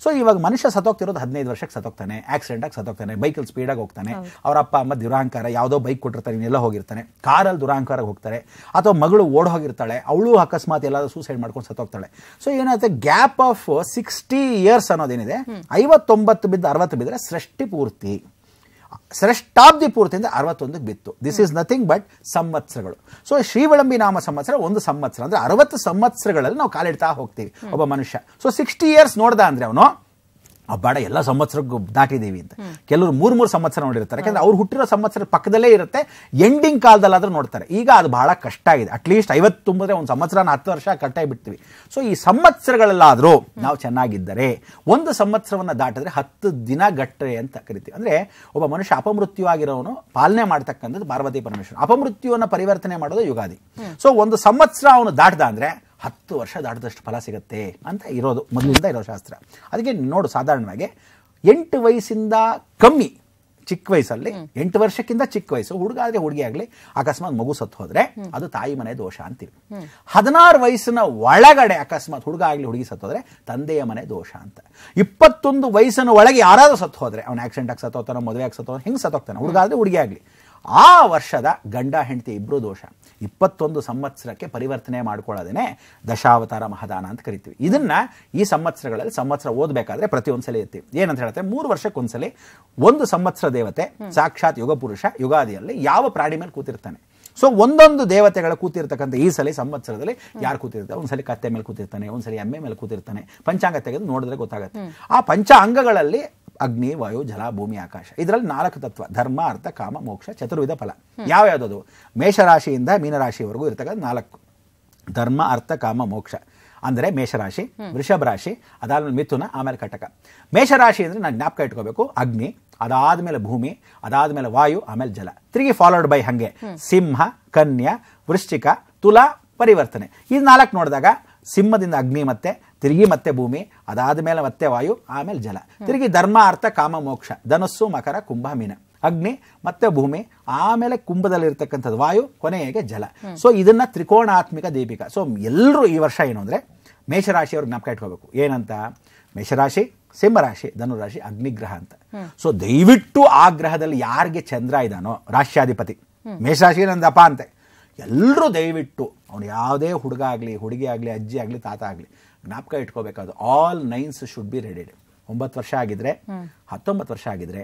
[SPEAKER 2] ಸೊ ಇವಾಗ ಮನುಷ್ಯ ಸತ್ತೋಗ್ತಿರೋದು 15 ವರ್ಷಕ್ಕೆ ಸತ್ತೋಗ್ತಾನೆ, ಆಕ್ಸಿಡೆಂಟ್ ಆಗಿ ಸತ್ತೋಗ್ತಾನೆ, ಬೈಕಲ್ಲಿ ಸ್ಪೀಡಾಗಿ ಹೋಗ್ತಾನೆ, ಅವ್ರ ಅಪ್ಪ ಅಮ್ಮ ದುರಾಂಕಾರ, ಯಾವುದೋ ಬೈಕ್ ಕೊಟ್ಟಿರ್ತಾರೆ, ಇನ್ನೆಲ್ಲ ಹೋಗಿರ್ತಾನೆ, ಕಾರಲ್ಲಿ ದುರಾಂಕಾರ ಹೋಗ್ತಾರೆ, ಅಥವಾ ಮಗಳು ಓಡ್ ಹೋಗಿರ್ತಾಳೆ, ಅವಳು ಅಕಸ್ಮಾತ್ ಎಲ್ಲಾದ್ರೂ ಸೂಸೈಡ್ ಮಾಡ್ಕೊಂಡು ಸತ್ತೋಗ್ತಾಳೆ. ಸೊ ಏನಾಗುತ್ತೆ, ಗ್ಯಾಪ್ ಆಫ್ 60 years ಅನ್ನೋದೇನಿದೆ, 59 ಬಿದ್ದು 60 ಬಿದ್ದರೆ ಸೃಷ್ಟಿ ಪೂರ್ತಿ, ಶ್ರೇಷ್ಠಾಬ್ದಿ ಪೂರ್ತಿಯಿಂದ 61ಕ್ಕೆ ಬಿತ್ತು. ದಿಸ್ ಈಸ್ ನಥಿಂಗ್ ಬಟ್ ಸಂವತ್ಸರಗಳು. ಸೊ ಶ್ರೀವಿಳಂಬಿ ನಾಮ ಸಂವತ್ಸರ ಒಂದು ಸಂವತ್ಸರ ಅಂದ್ರೆ 60 ಸಂವತ್ಸರಗಳಲ್ಲಿ ನಾವು ಕಾಲಿಡ್ತಾ ಹೋಗ್ತೀವಿ ಒಬ್ಬ ಮನುಷ್ಯ. ಸೊ 60 years ನೋಡ್ದ ಅಂದ್ರೆ ಅವನು ಬಾಡ ಎಲ್ಲ ಸಂವತ್ಸರಕ್ಕೂ ದಾಟಿದ್ದೀವಿ ಅಂತ. ಕೆಲವರು 3 ಸಂವತ್ಸರ ನೋಡಿರ್ತಾರೆ, ಯಾಕಂದ್ರೆ ಅವ್ರು ಹುಟ್ಟಿರೋ ಸಂವತ್ಸರ ಪಕ್ಕದಲ್ಲೇ ಇರುತ್ತೆ, ಎಂಡಿಂಗ್ ಕಾಲದಲ್ಲಾದ್ರೂ ನೋಡ್ತಾರೆ. ಈಗ ಅದು ಬಹಳ ಕಷ್ಟ ಆಗಿದೆ. ಅಟ್ಲೀಸ್ಟ್ 50 ತುಂಬಿದ್ರೆ ಒಂದು ಸಂವತ್ಸರನ 10 ವರ್ಷ ಕಟ್ಟಾಗಿ ಬಿಡ್ತೀವಿ. ಸೊ ಈ ಸಂವತ್ಸರಗಳಲ್ಲಾದ್ರೂ ನಾವು ಚೆನ್ನಾಗಿದ್ದರೆ, ಒಂದು ಸಂವತ್ಸರವನ್ನ ದಾಟಿದ್ರೆ 10 ದಿನ ಗಟ್ಟರೆ ಅಂತ ಕರಿತೀವಿ. ಅಂದ್ರೆ ಒಬ್ಬ ಮನುಷ್ಯ ಅಪಮೃತ್ಯು ಆಗಿರೋನು ಪಾಲನೆ ಮಾಡ್ತಕ್ಕಂಥದ್ದು ಪಾರ್ವತಿ ಪರಮೇಶ್ವರ. ಅಪಮೃತ್ಯುವನ್ನ ಪರಿವರ್ತನೆ ಮಾಡೋದು ಯುಗಾದಿ. ಸೊ ಒಂದು ಸಂವತ್ಸರ ಅವನು ದಾಟ್ದ ಅಂದ್ರೆ 10 ವರ್ಷ ದಾಟದಷ್ಟು ಫಲ ಸಿಗುತ್ತೆ ಅಂತ ಇರೋದು ಮೊದಲಿಂದ ಇರೋ ಶಾಸ್ತ್ರ. ಅದಕ್ಕೆ ನೋಡು, ಸಾಧಾರಣವಾಗಿ 8 ವಯಸ್ಸಿಂದ ಕಮ್ಮಿ ಚಿಕ್ಕ ವಯಸ್ಸಲ್ಲಿ, 8 ವರ್ಷಕ್ಕಿಂತ ಚಿಕ್ಕ ವಯಸ್ಸು ಹುಡುಗ ಆದರೆ ಹುಡುಗಿ ಆಗಲಿ, ಅಕಸ್ಮಾತ್ ಮಗು ಸತ್ತು ಹೋದ್ರೆ ಅದು ತಾಯಿ ಮನೆ ದೋಷ ಅಂತೀವಿ. 16 ವಯಸ್ಸಿನ ಒಳಗಡೆ ಅಕಸ್ಮಾತ್ ಹುಡುಗ ಆಗಲಿ ಹುಡುಗಿ ಸತ್ತು ಹೋದ್ರೆ ತಂದೆಯ ಮನೆ ದೋಷ ಅಂತ. 21 ವಯಸ್ಸಿನ ಒಳಗೆ ಯಾರಾದ್ರೂ ಸತ್ತು ಹೋದ್ರೆ, ಅವನ ಆಕ್ಸಿಡೆಂಟ್ ಆಗಿ ಸತ್ತೋಗ್ತಾನೆ, ಮದುವೆ ಆಗಿ ಸತ್ತೋಗ್ತಾನೆ, ಹಿಂಗೆ ಸತ್ತೋಗ್ತಾನೆ, ಹುಡುಗ ಆದರೆ ಹುಡುಗಿ ಆಗಲಿ, ಆ ವರ್ಷದ ಗಂಡ ಹೆಂಡತಿ ಇಬ್ರು ದೋಷ. 21 ಸಂವತ್ಸರಕ್ಕೆ ಪರಿವರ್ತನೆ ಮಾಡ್ಕೊಳ್ಳೋದೇನೆ ದಶಾವತಾರ ಮಹಾದಾನ ಅಂತ ಕರಿತೀವಿ. ಇದನ್ನ ಈ ಸಂವತ್ಸರಗಳಲ್ಲಿ ಸಂವತ್ಸರ ಓದಬೇಕಾದ್ರೆ ಪ್ರತಿಯೊಂದ್ಸಲ ಇರ್ತೀವಿ. ಏನಂತ ಹೇಳ್ತಾರೆ, 3 ವರ್ಷಕ್ಕೊಂದ್ಸಲಿ ಒಂದು ಸಂವತ್ಸರ ದೇವತೆ ಸಾಕ್ಷಾತ್ ಯುಗ ಪುರುಷ ಯುಗಾದಿಯಲ್ಲಿ ಯಾವ ಪ್ರಾಣಿ ಮೇಲೆ ಕೂತಿರ್ತಾನೆ. ಸೊ ಒಂದೊಂದು ದೇವತೆಗಳ ಕೂತಿರ್ತಕ್ಕಂಥ ಈ ಸಲ ಸಂವತ್ಸರದಲ್ಲಿ ಯಾರು ಕೂತಿರ್ತಾರೆ, ಒಂದ್ಸಲಿ ಕತ್ತೆ ಮೇಲೆ ಕೂತಿರ್ತಾನೆ, ಒಂದ್ಸಲಿ ಎಮ್ಮೆ ಮೇಲೆ ಕೂತಿರ್ತಾನೆ. ಪಂಚಾಂಗ ತೆಗೆದು ನೋಡಿದ್ರೆ ಗೊತ್ತಾಗುತ್ತೆ. ಆ ಪಂಚಾಂಗಗಳಲ್ಲಿ ಅಗ್ನಿ, ವಾಯು, ಜಲ, ಭೂಮಿ, ಆಕಾಶ, ಇದರಲ್ಲಿ 4 ತತ್ವ: ಧರ್ಮ, ಅರ್ಥ, ಕಾಮ, ಮೋಕ್ಷ, ಚತುರ್ವಿಧ ಫಲ. ಯಾವ್ಯಾವುದು? ಮೇಷರಾಶಿಯಿಂದ ಮೀನರಾಶಿವರೆಗೂ ಇರ್ತಕ್ಕಂಥ 4: ಧರ್ಮ, ಅರ್ಥ, ಕಾಮ, ಮೋಕ್ಷ. ಅಂದರೆ ಮೇಷರಾಶಿ, ವೃಷಭ ರಾಶಿ, ಅದಾದ್ಮೇಲೆ ಮಿಥುನ, ಆಮೇಲೆ ಕಟಕ. ಮೇಷರಾಶಿ ಅಂದರೆ ನಾನು ಜ್ಞಾಪಕ ಇಟ್ಕೋಬೇಕು, ಅಗ್ನಿ, ಅದಾದ್ಮೇಲೆ ಭೂಮಿ, ಅದಾದ್ಮೇಲೆ ವಾಯು, ಆಮೇಲೆ ಜಲ. ತಿರುಗಿ ಫಾಲೋಡ್ ಬೈ ಹಂಗೆ ಸಿಂಹ, ಕನ್ಯಾ, ವೃಶ್ಚಿಕ, ತುಲಾ, ಪರಿವರ್ತನೆ. ಇದು 4 ನೋಡಿದಾಗ ಸಿಂಹದಿಂದ ಅಗ್ನಿ, ತಿರುಗಿ ಮತ್ತೆ ಭೂಮಿ, ಅದಾದ ಮೇಲೆ ಮತ್ತೆ ವಾಯು, ಆಮೇಲೆ ಜಲ. ತಿರುಗಿ ಧರ್ಮ, ಅರ್ಥ, ಕಾಮ, ಮೋಕ್ಷ. ಧನಸ್ಸು, ಮಕರ, ಕುಂಭ, ಮೀನ. ಅಗ್ನಿ ಮತ್ತೆ ಭೂಮಿ, ಆಮೇಲೆ ಕುಂಭದಲ್ಲಿರ್ತಕ್ಕಂಥದ್ದು ವಾಯು, ಕೊನೆಗೆ ಜಲ. ಸೊ ಇದನ್ನ ತ್ರಿಕೋಣಾತ್ಮಿಕ ದೀಪಿಕ. ಸೊ ಎಲ್ಲರೂ ಈ ವರ್ಷ ಏನು ಅಂದರೆ ಮೇಷರಾಶಿಯವ್ರು ಜ್ಞಾಪಕ ಇಟ್ಕೋಬೇಕು. ಏನಂತ? ಮೇಷರಾಶಿ, ಸಿಂಹರಾಶಿ, ಧನುರಾಶಿ, ಅಗ್ನಿಗ್ರಹ ಅಂತ. ಸೊ ದಯವಿಟ್ಟು ಆ ಗ್ರಹದಲ್ಲಿ ಯಾರಿಗೆ ಚಂದ್ರ ಇದ್ದಾನೋ ರಾಶ್ಯಾಧಿಪತಿ, ಮೇಷರಾಶಿ ನಂದಪ್ಪ ಅಂತೆ, ಎಲ್ಲರೂ ದಯವಿಟ್ಟು ಅವನು ಯಾವುದೇ ಹುಡುಗ ಆಗಲಿ, ಹುಡುಗಿ ಆಗಲಿ, ಅಜ್ಜಿ ಆಗಲಿ, ತಾತ ಆಗಲಿ ಜ್ಞಾಪಕ ಇಟ್ಕೋಬೇಕಾದ್ರು ಆಲ್ 9s ಶುಡ್ ಬಿ ರೆಡಿಡ್. 9 ವರ್ಷ ಆಗಿದ್ರೆ, 19 ವರ್ಷ ಆಗಿದ್ರೆ,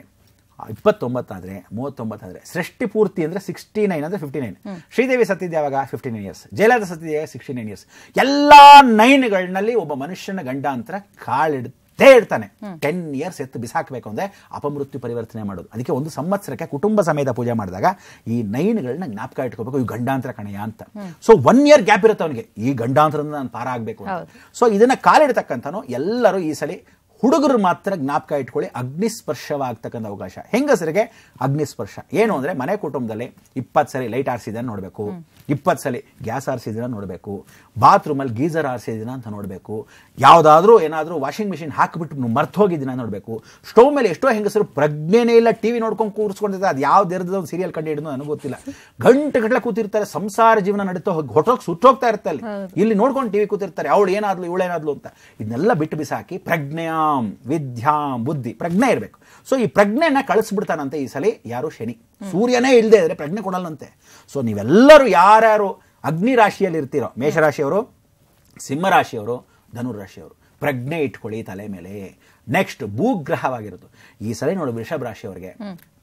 [SPEAKER 2] 29 ಆದರೆ, 39 ಆದರೆ, ಸೃಷ್ಟಿ ಪೂರ್ತಿ ಅಂದರೆ 69 ಅಂದರೆ 59. ಶ್ರೀದೇವಿ ಸತ್ತಿದ್ದು ಯಾವಾಗ? 59 ಇಯರ್ಸ್. ಜಯಲಲಿತಾ ಸತ್ತಿದ್ದೆ 69 ಇಯರ್ಸ್. ಎಲ್ಲ 9ಗಳಲ್ಲಿ ಒಬ್ಬ ಮನುಷ್ಯನ ಗಂಡಾಂತರ ಕಾಲಿಡ್ತೇ ಇರ್ತಾನೆ. 10 ಇಯರ್ಸ್ ಎತ್ತು ಬಿಸಾಕಬೇಕು ಅಂದರೆ ಅಪಮೃತ್ಯು ಪರಿವರ್ತನೆ ಮಾಡೋದು. ಅದಕ್ಕೆ ಒಂದು ಸಂವತ್ಸರಕ್ಕೆ ಕುಟುಂಬ ಸಮೇತ ಪೂಜೆ ಮಾಡಿದಾಗ ಈ 9ಗಳನ್ನ ಜ್ಞಾಪಕ ಇಟ್ಕೋಬೇಕು, ಈ ಗಂಡಾಂತರ ಕಣೆಯ ಅಂತ. ಸೊ 1 ಇಯರ್ ಗ್ಯಾಪ್ ಇರುತ್ತೆ ಅವನಿಗೆ, ಈ ಗಂಡಾಂತರದಿಂದ ನಾನು ಪಾರ ಆಗಬೇಕು ಅಂತ. ಸೊ ಇದನ್ನ ಕಾಲಿಡ್ತಕ್ಕಂಥನು ಎಲ್ಲರೂ ಈ ಸಲ ಹುಡುಗರು ಮಾತ್ರ ಜ್ಞಾಪಕ ಇಟ್ಕೊಳ್ಳಿ, ಅಗ್ನಿಸ್ಪರ್ಶವಾಗ್ತಕ್ಕಂಥ ಅವಕಾಶ. ಹೆಂಗಸರಿಗೆ ಅಗ್ನಿಸ್ಪರ್ಶ ಏನು ಅಂದರೆ ಮನೆ ಕುಟುಂಬದಲ್ಲಿ 20 ಸಲ ಲೈಟ್ ಆರಿಸಿದನ್ನು ನೋಡಬೇಕು, 20 ಸಲ ಗ್ಯಾಸ್ ಆರಿಸಿದಿನ ನೋಡಬೇಕು, ಬಾತ್ರೂಮಲ್ಲಿ ಗೀಸರ್ ಆರಿಸಿದಿನ ಅಂತ ನೋಡಬೇಕು, ಯಾವುದಾದ್ರೂ ಏನಾದರೂ ವಾಷಿಂಗ್ ಮಿಷಿನ್ ಹಾಕಿಬಿಟ್ಟು ಮರ್ತು ಹೋಗಿದ್ದೀನ ನೋಡಬೇಕು. ಸ್ಟವ್ ಮೇಲೆ ಎಷ್ಟೋ ಹೆಂಗಸರು ಪ್ರಜ್ಞೆನೇ ಇಲ್ಲ, ಟಿವಿ ನೋಡ್ಕೊಂಡು ಕೂರಿಸ್ಕೊಂಡಿರ್ತಾರೆ. ಅದು ಯಾವ್ದು ಒಂದು ಸೀರಿಯಲ್ ಕಂಡು ಹಿಡಿದು ನನಗೆ ಗೊತ್ತಿಲ್ಲ, ಗಂಟೆಗಟ್ಟಲೆ ಕೂತಿರ್ತಾರೆ, ಸಂಸಾರ ಜೀವನ ನಡೀತಾ ಹೊಟ್ಟೋಗಿ ಸುಟ್ಟೋಗ್ತಾ ಇರುತ್ತೆ. ಇಲ್ಲಿ ನೋಡ್ಕೊಂಡು ಟಿವಿ ಕೂತಿರ್ತಾರೆ, ಅವಳು ಏನಾದ್ಲು ಇವಳೇನಾದ್ಲು ಅಂತ. ಇದನ್ನೆಲ್ಲ ಬಿಟ್ಟು ಬಿಸಾಕಿ ಪ್ರಜ್ಞೆಯಾಂ ವಿದ್ಯಾಂ ಬುದ್ಧಿ, ಪ್ರಜ್ಞೆ ಇರಬೇಕು. ಸೊ ಈ ಪ್ರಜ್ಞೆನ ಕಳಿಸ್ಬಿಡ್ತಾನಂತೆ ಈ ಸಲ ಯಾರು? ಶನಿ. ಸೂರ್ಯನೇ ಇಲ್ಲದೆ ಇದ್ರೆ ಪ್ರಜ್ಞೆ ಕೊಡಲ್ಲಂತೆ. ಸೊ ನೀವೆಲ್ಲರೂ ಯಾರ್ಯಾರು ಅಗ್ನಿ ರಾಶಿಯಲ್ಲಿ ಇರ್ತೀರೋ, ಮೇಷರಾಶಿಯವರು, ಸಿಂಹರಾಶಿಯವರು, ಧನುರಾಶಿಯವರು, ಪ್ರಜ್ಞೆ ಇಟ್ಕೊಳ್ಳಿ ತಲೆ ಮೇಲೆ. ನೆಕ್ಸ್ಟ್ ಭೂಗ್ರಹವಾಗಿರೋದು ಈ ಸಲ ನೋಡಿ, ವೃಷಭ ರಾಶಿಯವರಿಗೆ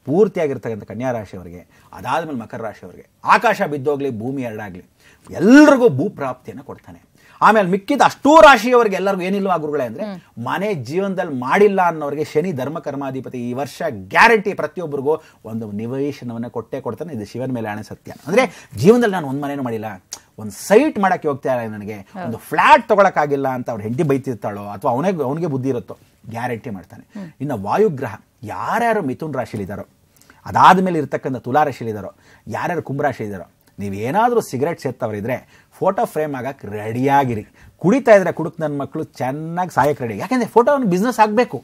[SPEAKER 2] ಪೂರ್ತಿಯಾಗಿರ್ತಕ್ಕಂಥ ಕನ್ಯಾ ರಾಶಿಯವರಿಗೆ, ಅದಾದ್ಮೇಲೆ ಮಕರ ರಾಶಿಯವರಿಗೆ ಆಕಾಶ ಬಿದ್ದೋಗ್ಲಿ, ಭೂಮಿ ಎರಡಾಗ್ಲಿ, ಎಲ್ರಿಗೂ ಭೂಪ್ರಾಪ್ತಿಯನ್ನು ಕೊಡ್ತಾನೆ. ಆಮೇಲೆ ಮಿಕ್ಕಿದ ಅಷ್ಟೂ ರಾಶಿಯವರಿಗೆ ಎಲ್ಲರಿಗೂ ಏನಿಲ್ವಾ ಗುರುಗಳೇ ಅಂದರೆ, ಮನೆ ಜೀವನದಲ್ಲಿ ಮಾಡಿಲ್ಲ ಅನ್ನೋರಿಗೆ ಶನಿ ಧರ್ಮ ಕರ್ಮಾಧಿಪತಿ ಈ ವರ್ಷ ಗ್ಯಾರಂಟಿ ಪ್ರತಿಯೊಬ್ಬರಿಗೂ ಒಂದು ನಿವೇಶನವನ್ನು ಕೊಟ್ಟೇ ಕೊಡ್ತಾನೆ. ಇದು ಶಿವನ ಮೇಲೆ ಆಣೆ ಸತ್ಯ. ಅಂದರೆ ಜೀವನದಲ್ಲಿ ನಾನು ಒಂದು ಮನೇನೂ ಮಾಡಿಲ್ಲ, ಒಂದು ಸೈಟ್ ಮಾಡೋಕ್ಕೆ ಹೋಗ್ತಾ ಇಲ್ಲ, ನನಗೆ ಒಂದು ಫ್ಲ್ಯಾಟ್ ತೊಗೊಳಕ್ಕಾಗಿಲ್ಲ ಅಂತ ಅವ್ರು ಹೆಂಡತಿ ಬೈತಿರ್ತಾಳೋ ಅಥವಾ ಅವನಿಗೆ ಬುದ್ಧಿ ಇರುತ್ತೋ, ಗ್ಯಾರಂಟಿ ಮಾಡ್ತಾನೆ. ಇನ್ನು ವಾಯುಗ್ರಹ ಯಾರ್ಯಾರು ಮಿಥುನ್ ರಾಶಿಲಿದ್ದಾರೋ, ಅದಾದಮೇಲೆ ಇರ್ತಕ್ಕಂಥ ತುಲಾ ರಾಶಿಲಿದ್ದಾರೋ, ಯಾರ್ಯಾರು ಕುಂಭರಾಶಿ ಇದ್ದಾರೋ, ನೀವೇನಾದರೂ ಸಿಗರೇಟ್ ಸೇರ್ತವರಿದ್ರೆ ಫೋಟೋ ಫ್ರೇಮ್ ಆಗಕ್ಕೆ ರೆಡಿಯಾಗಿರಿ. ಕುಡಿತಾ ಇದ್ರೆ ಕುಡುಕ್ ನನ್ನ ಮಕ್ಕಳು ಚೆನ್ನಾಗಿ ಸಾಯಕ್ಕೆ ರೆಡಿ. ಯಾಕೆಂದ್ರೆ ಫೋಟೋ ಬಿಸ್ನೆಸ್ ಆಗಬೇಕು.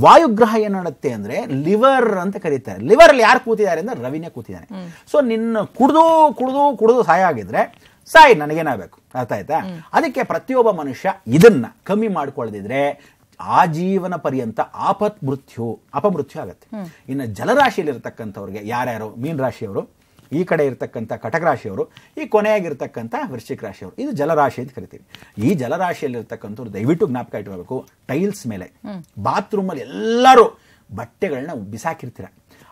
[SPEAKER 2] ವಾಯುಗ್ರಹ ಏನು ಮಾಡುತ್ತೆ ಅಂದ್ರೆ ಲಿವರ್ ಅಂತ ಕರೀತಾರೆ. ಲಿವರ್ ಅಲ್ಲಿ ಯಾರು ಕೂತಿದ್ದಾರೆ ಅಂದ್ರೆ ರವಿನೇ ಕೂತಿದ್ದಾನೆ. ಸೊ ನಿನ್ನ ಕುಡಿದು ಕುಡಿದು ಕುಡಿದು ಸಾಯ ಆಗಿದ್ರೆ ಸಾಯಿ, ನನಗೇನಾಗಬೇಕು, ಅರ್ಥ ಆಯ್ತಾ? ಅದಕ್ಕೆ ಪ್ರತಿಯೊಬ್ಬ ಮನುಷ್ಯ ಇದನ್ನ ಕಮ್ಮಿ ಮಾಡ್ಕೊಳ್ಳದಿದ್ರೆ ಆಜೀವನ ಪರ್ಯಂತ ಅಪಮೃತ್ಯು ಆಗುತ್ತೆ. ಇನ್ನು ಜಲರಾಶಿಯಲ್ಲಿ ಇರತಕ್ಕಂಥವ್ರಿಗೆ ಯಾರ್ಯಾರು ಮೀನ್ ರಾಶಿಯವರು, ಈ ಕಡೆ ಇರತಕ್ಕಂಥ ಕಟಕ ರಾಶಿಯವರು, ಈ ಕೊನೆಯಾಗಿರ್ತಕ್ಕಂಥ ವೃಶ್ಚಿಕ ರಾಶಿಯವರು, ಇದು ಜಲರಾಶಿ ಅಂತ ಕರಿತೀವಿ. ಈ ಜಲರಾಶಿಯಲ್ಲಿರ್ತಕ್ಕಂಥವ್ರು ದಯವಿಟ್ಟು ಜ್ಞಾಪಕ ಇಟ್ಕೋಬೇಕು, ಟೈಲ್ಸ್ ಮೇಲೆ ಬಾತ್ರೂಮಲ್ಲಿ ಎಲ್ಲರೂ ಬಟ್ಟೆಗಳನ್ನ ಬಿಸಾಕಿರ್ತೀರ.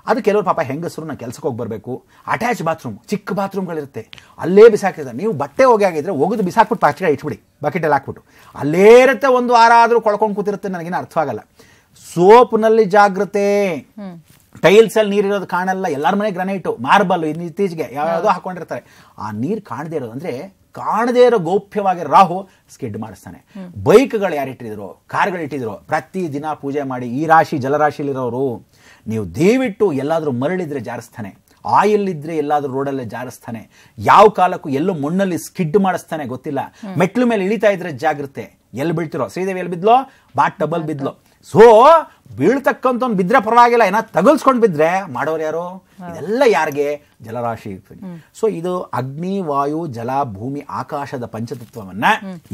[SPEAKER 2] ಅದು ಕೆಲವರು ಪಾಪ ಹೆಂಗಸರು ನಾನು ಕೆಲಸಕ್ಕೆ ಹೋಗಿ ಬರಬೇಕು, ಅಟ್ಯಾಚ್ ಬಾತ್ರೂಮ್, ಚಿಕ್ಕ ಬಾತ್ರೂಮ್ಗಳಿರುತ್ತೆ, ಅಲ್ಲೇ ಬಿಸಾಕಿರ್ತಾರೆ. ನೀವು ಬಟ್ಟೆ ಹೋಗಿ ಆಗಿದ್ರೆ ಒಗೆದು ಬಿಸಾಕ್ಬಿಟ್ಟು ಪಾಚೆ ಇಟ್ಬಿಡಿ, ಬಕೆಟಲ್ಲಿ ಹಾಕ್ಬಿಟ್ಟು. ಅಲ್ಲೇ ಇರುತ್ತೆ, ಒಂದು ವಾರ ಆದರೂ ಕೊಳ್ಕೊಂಡು ಕೂತಿರುತ್ತೆ, ನನಗೇನು ಅರ್ಥವಾಗಲ್ಲ. ಸೋಪ್ನಲ್ಲಿ ಜಾಗ್ರತೆ. ಟೈಲ್ಸ್ ಅಲ್ಲಿ ನೀರಿರೋದು ಕಾಣಲ್ಲ. ಎಲ್ಲರ ಮನೆ ಗ್ರಾನೈಟು, ಮಾರ್ಬಲ್ ಇತ್ತೀಚೆಗೆ ಯಾವ್ಯಾವುದೋ ಹಾಕೊಂಡಿರ್ತಾರೆ. ಆ ನೀರು ಕಾಣದೇ ಇರೋದು ಅಂದ್ರೆ ಕಾಣದೇ ಇರೋ ಗೌಪ್ಯವಾಗಿ ರಾಹು ಸ್ಕಿಡ್ ಮಾಡಿಸ್ತಾನೆ. ಬೈಕ್ಗಳು ಯಾರು ಇಟ್ಟಿದ್ರು, ಕಾರ್ಗಳು ಇಟ್ಟಿದ್ರು, ಪ್ರತಿ ದಿನ ಪೂಜೆ ಮಾಡಿ. ಈ ರಾಶಿ ಜಲರಾಶಿಲಿರೋರು ನೀವು ದಯವಿಟ್ಟು ಎಲ್ಲಾದರೂ ಮರಳಿದ್ರೆ ಜಾರಿಸ್ತಾನೆ, ಆಯಿಲ್ ಇದ್ರೆ ಎಲ್ಲಾದ್ರೂ ರೋಡಲ್ಲೇ ಜಾರಿಸ್ತಾನೆ, ಯಾವ ಕಾಲಕ್ಕೂ ಎಲ್ಲೋ ಮಣ್ಣಲ್ಲಿ ಸ್ಕಿಡ್ ಮಾಡಿಸ್ತಾನೆ ಗೊತ್ತಿಲ್ಲ. ಮೆಟ್ಲು ಮೇಲೆ ಇಳಿತಾ ಇದ್ರೆ ಜಾಗ್ರತೆ. ಎಲ್ಲಿ ಬೀಳ್ತಿರೋ, ಶ್ರೀದೇವಿ ಎಲ್ಲಿ ಬಿದ್ಲೋ, ಬಾಟ್ ಟಬಲ್ ಬಿದ್ಲು. ಸೊ ಬೀಳ್ತಕ್ಕಂಥ ಬಿದ್ರೆ ಪರವಾಗಿಲ್ಲ, ಏನಾದ್ರು ತಗಲ್ಸ್ಕೊಂಡು ಬಿದ್ರೆ ಮಾಡೋರು ಯಾರು? ಇದೆಲ್ಲ ಯಾರಿಗೆ? ಜಲರಾಶಿ. ಸೊ ಇದು ಅಗ್ನಿ, ವಾಯು, ಜಲ, ಭೂಮಿ, ಆಕಾಶದ ಪಂಚತತ್ವವನ್ನ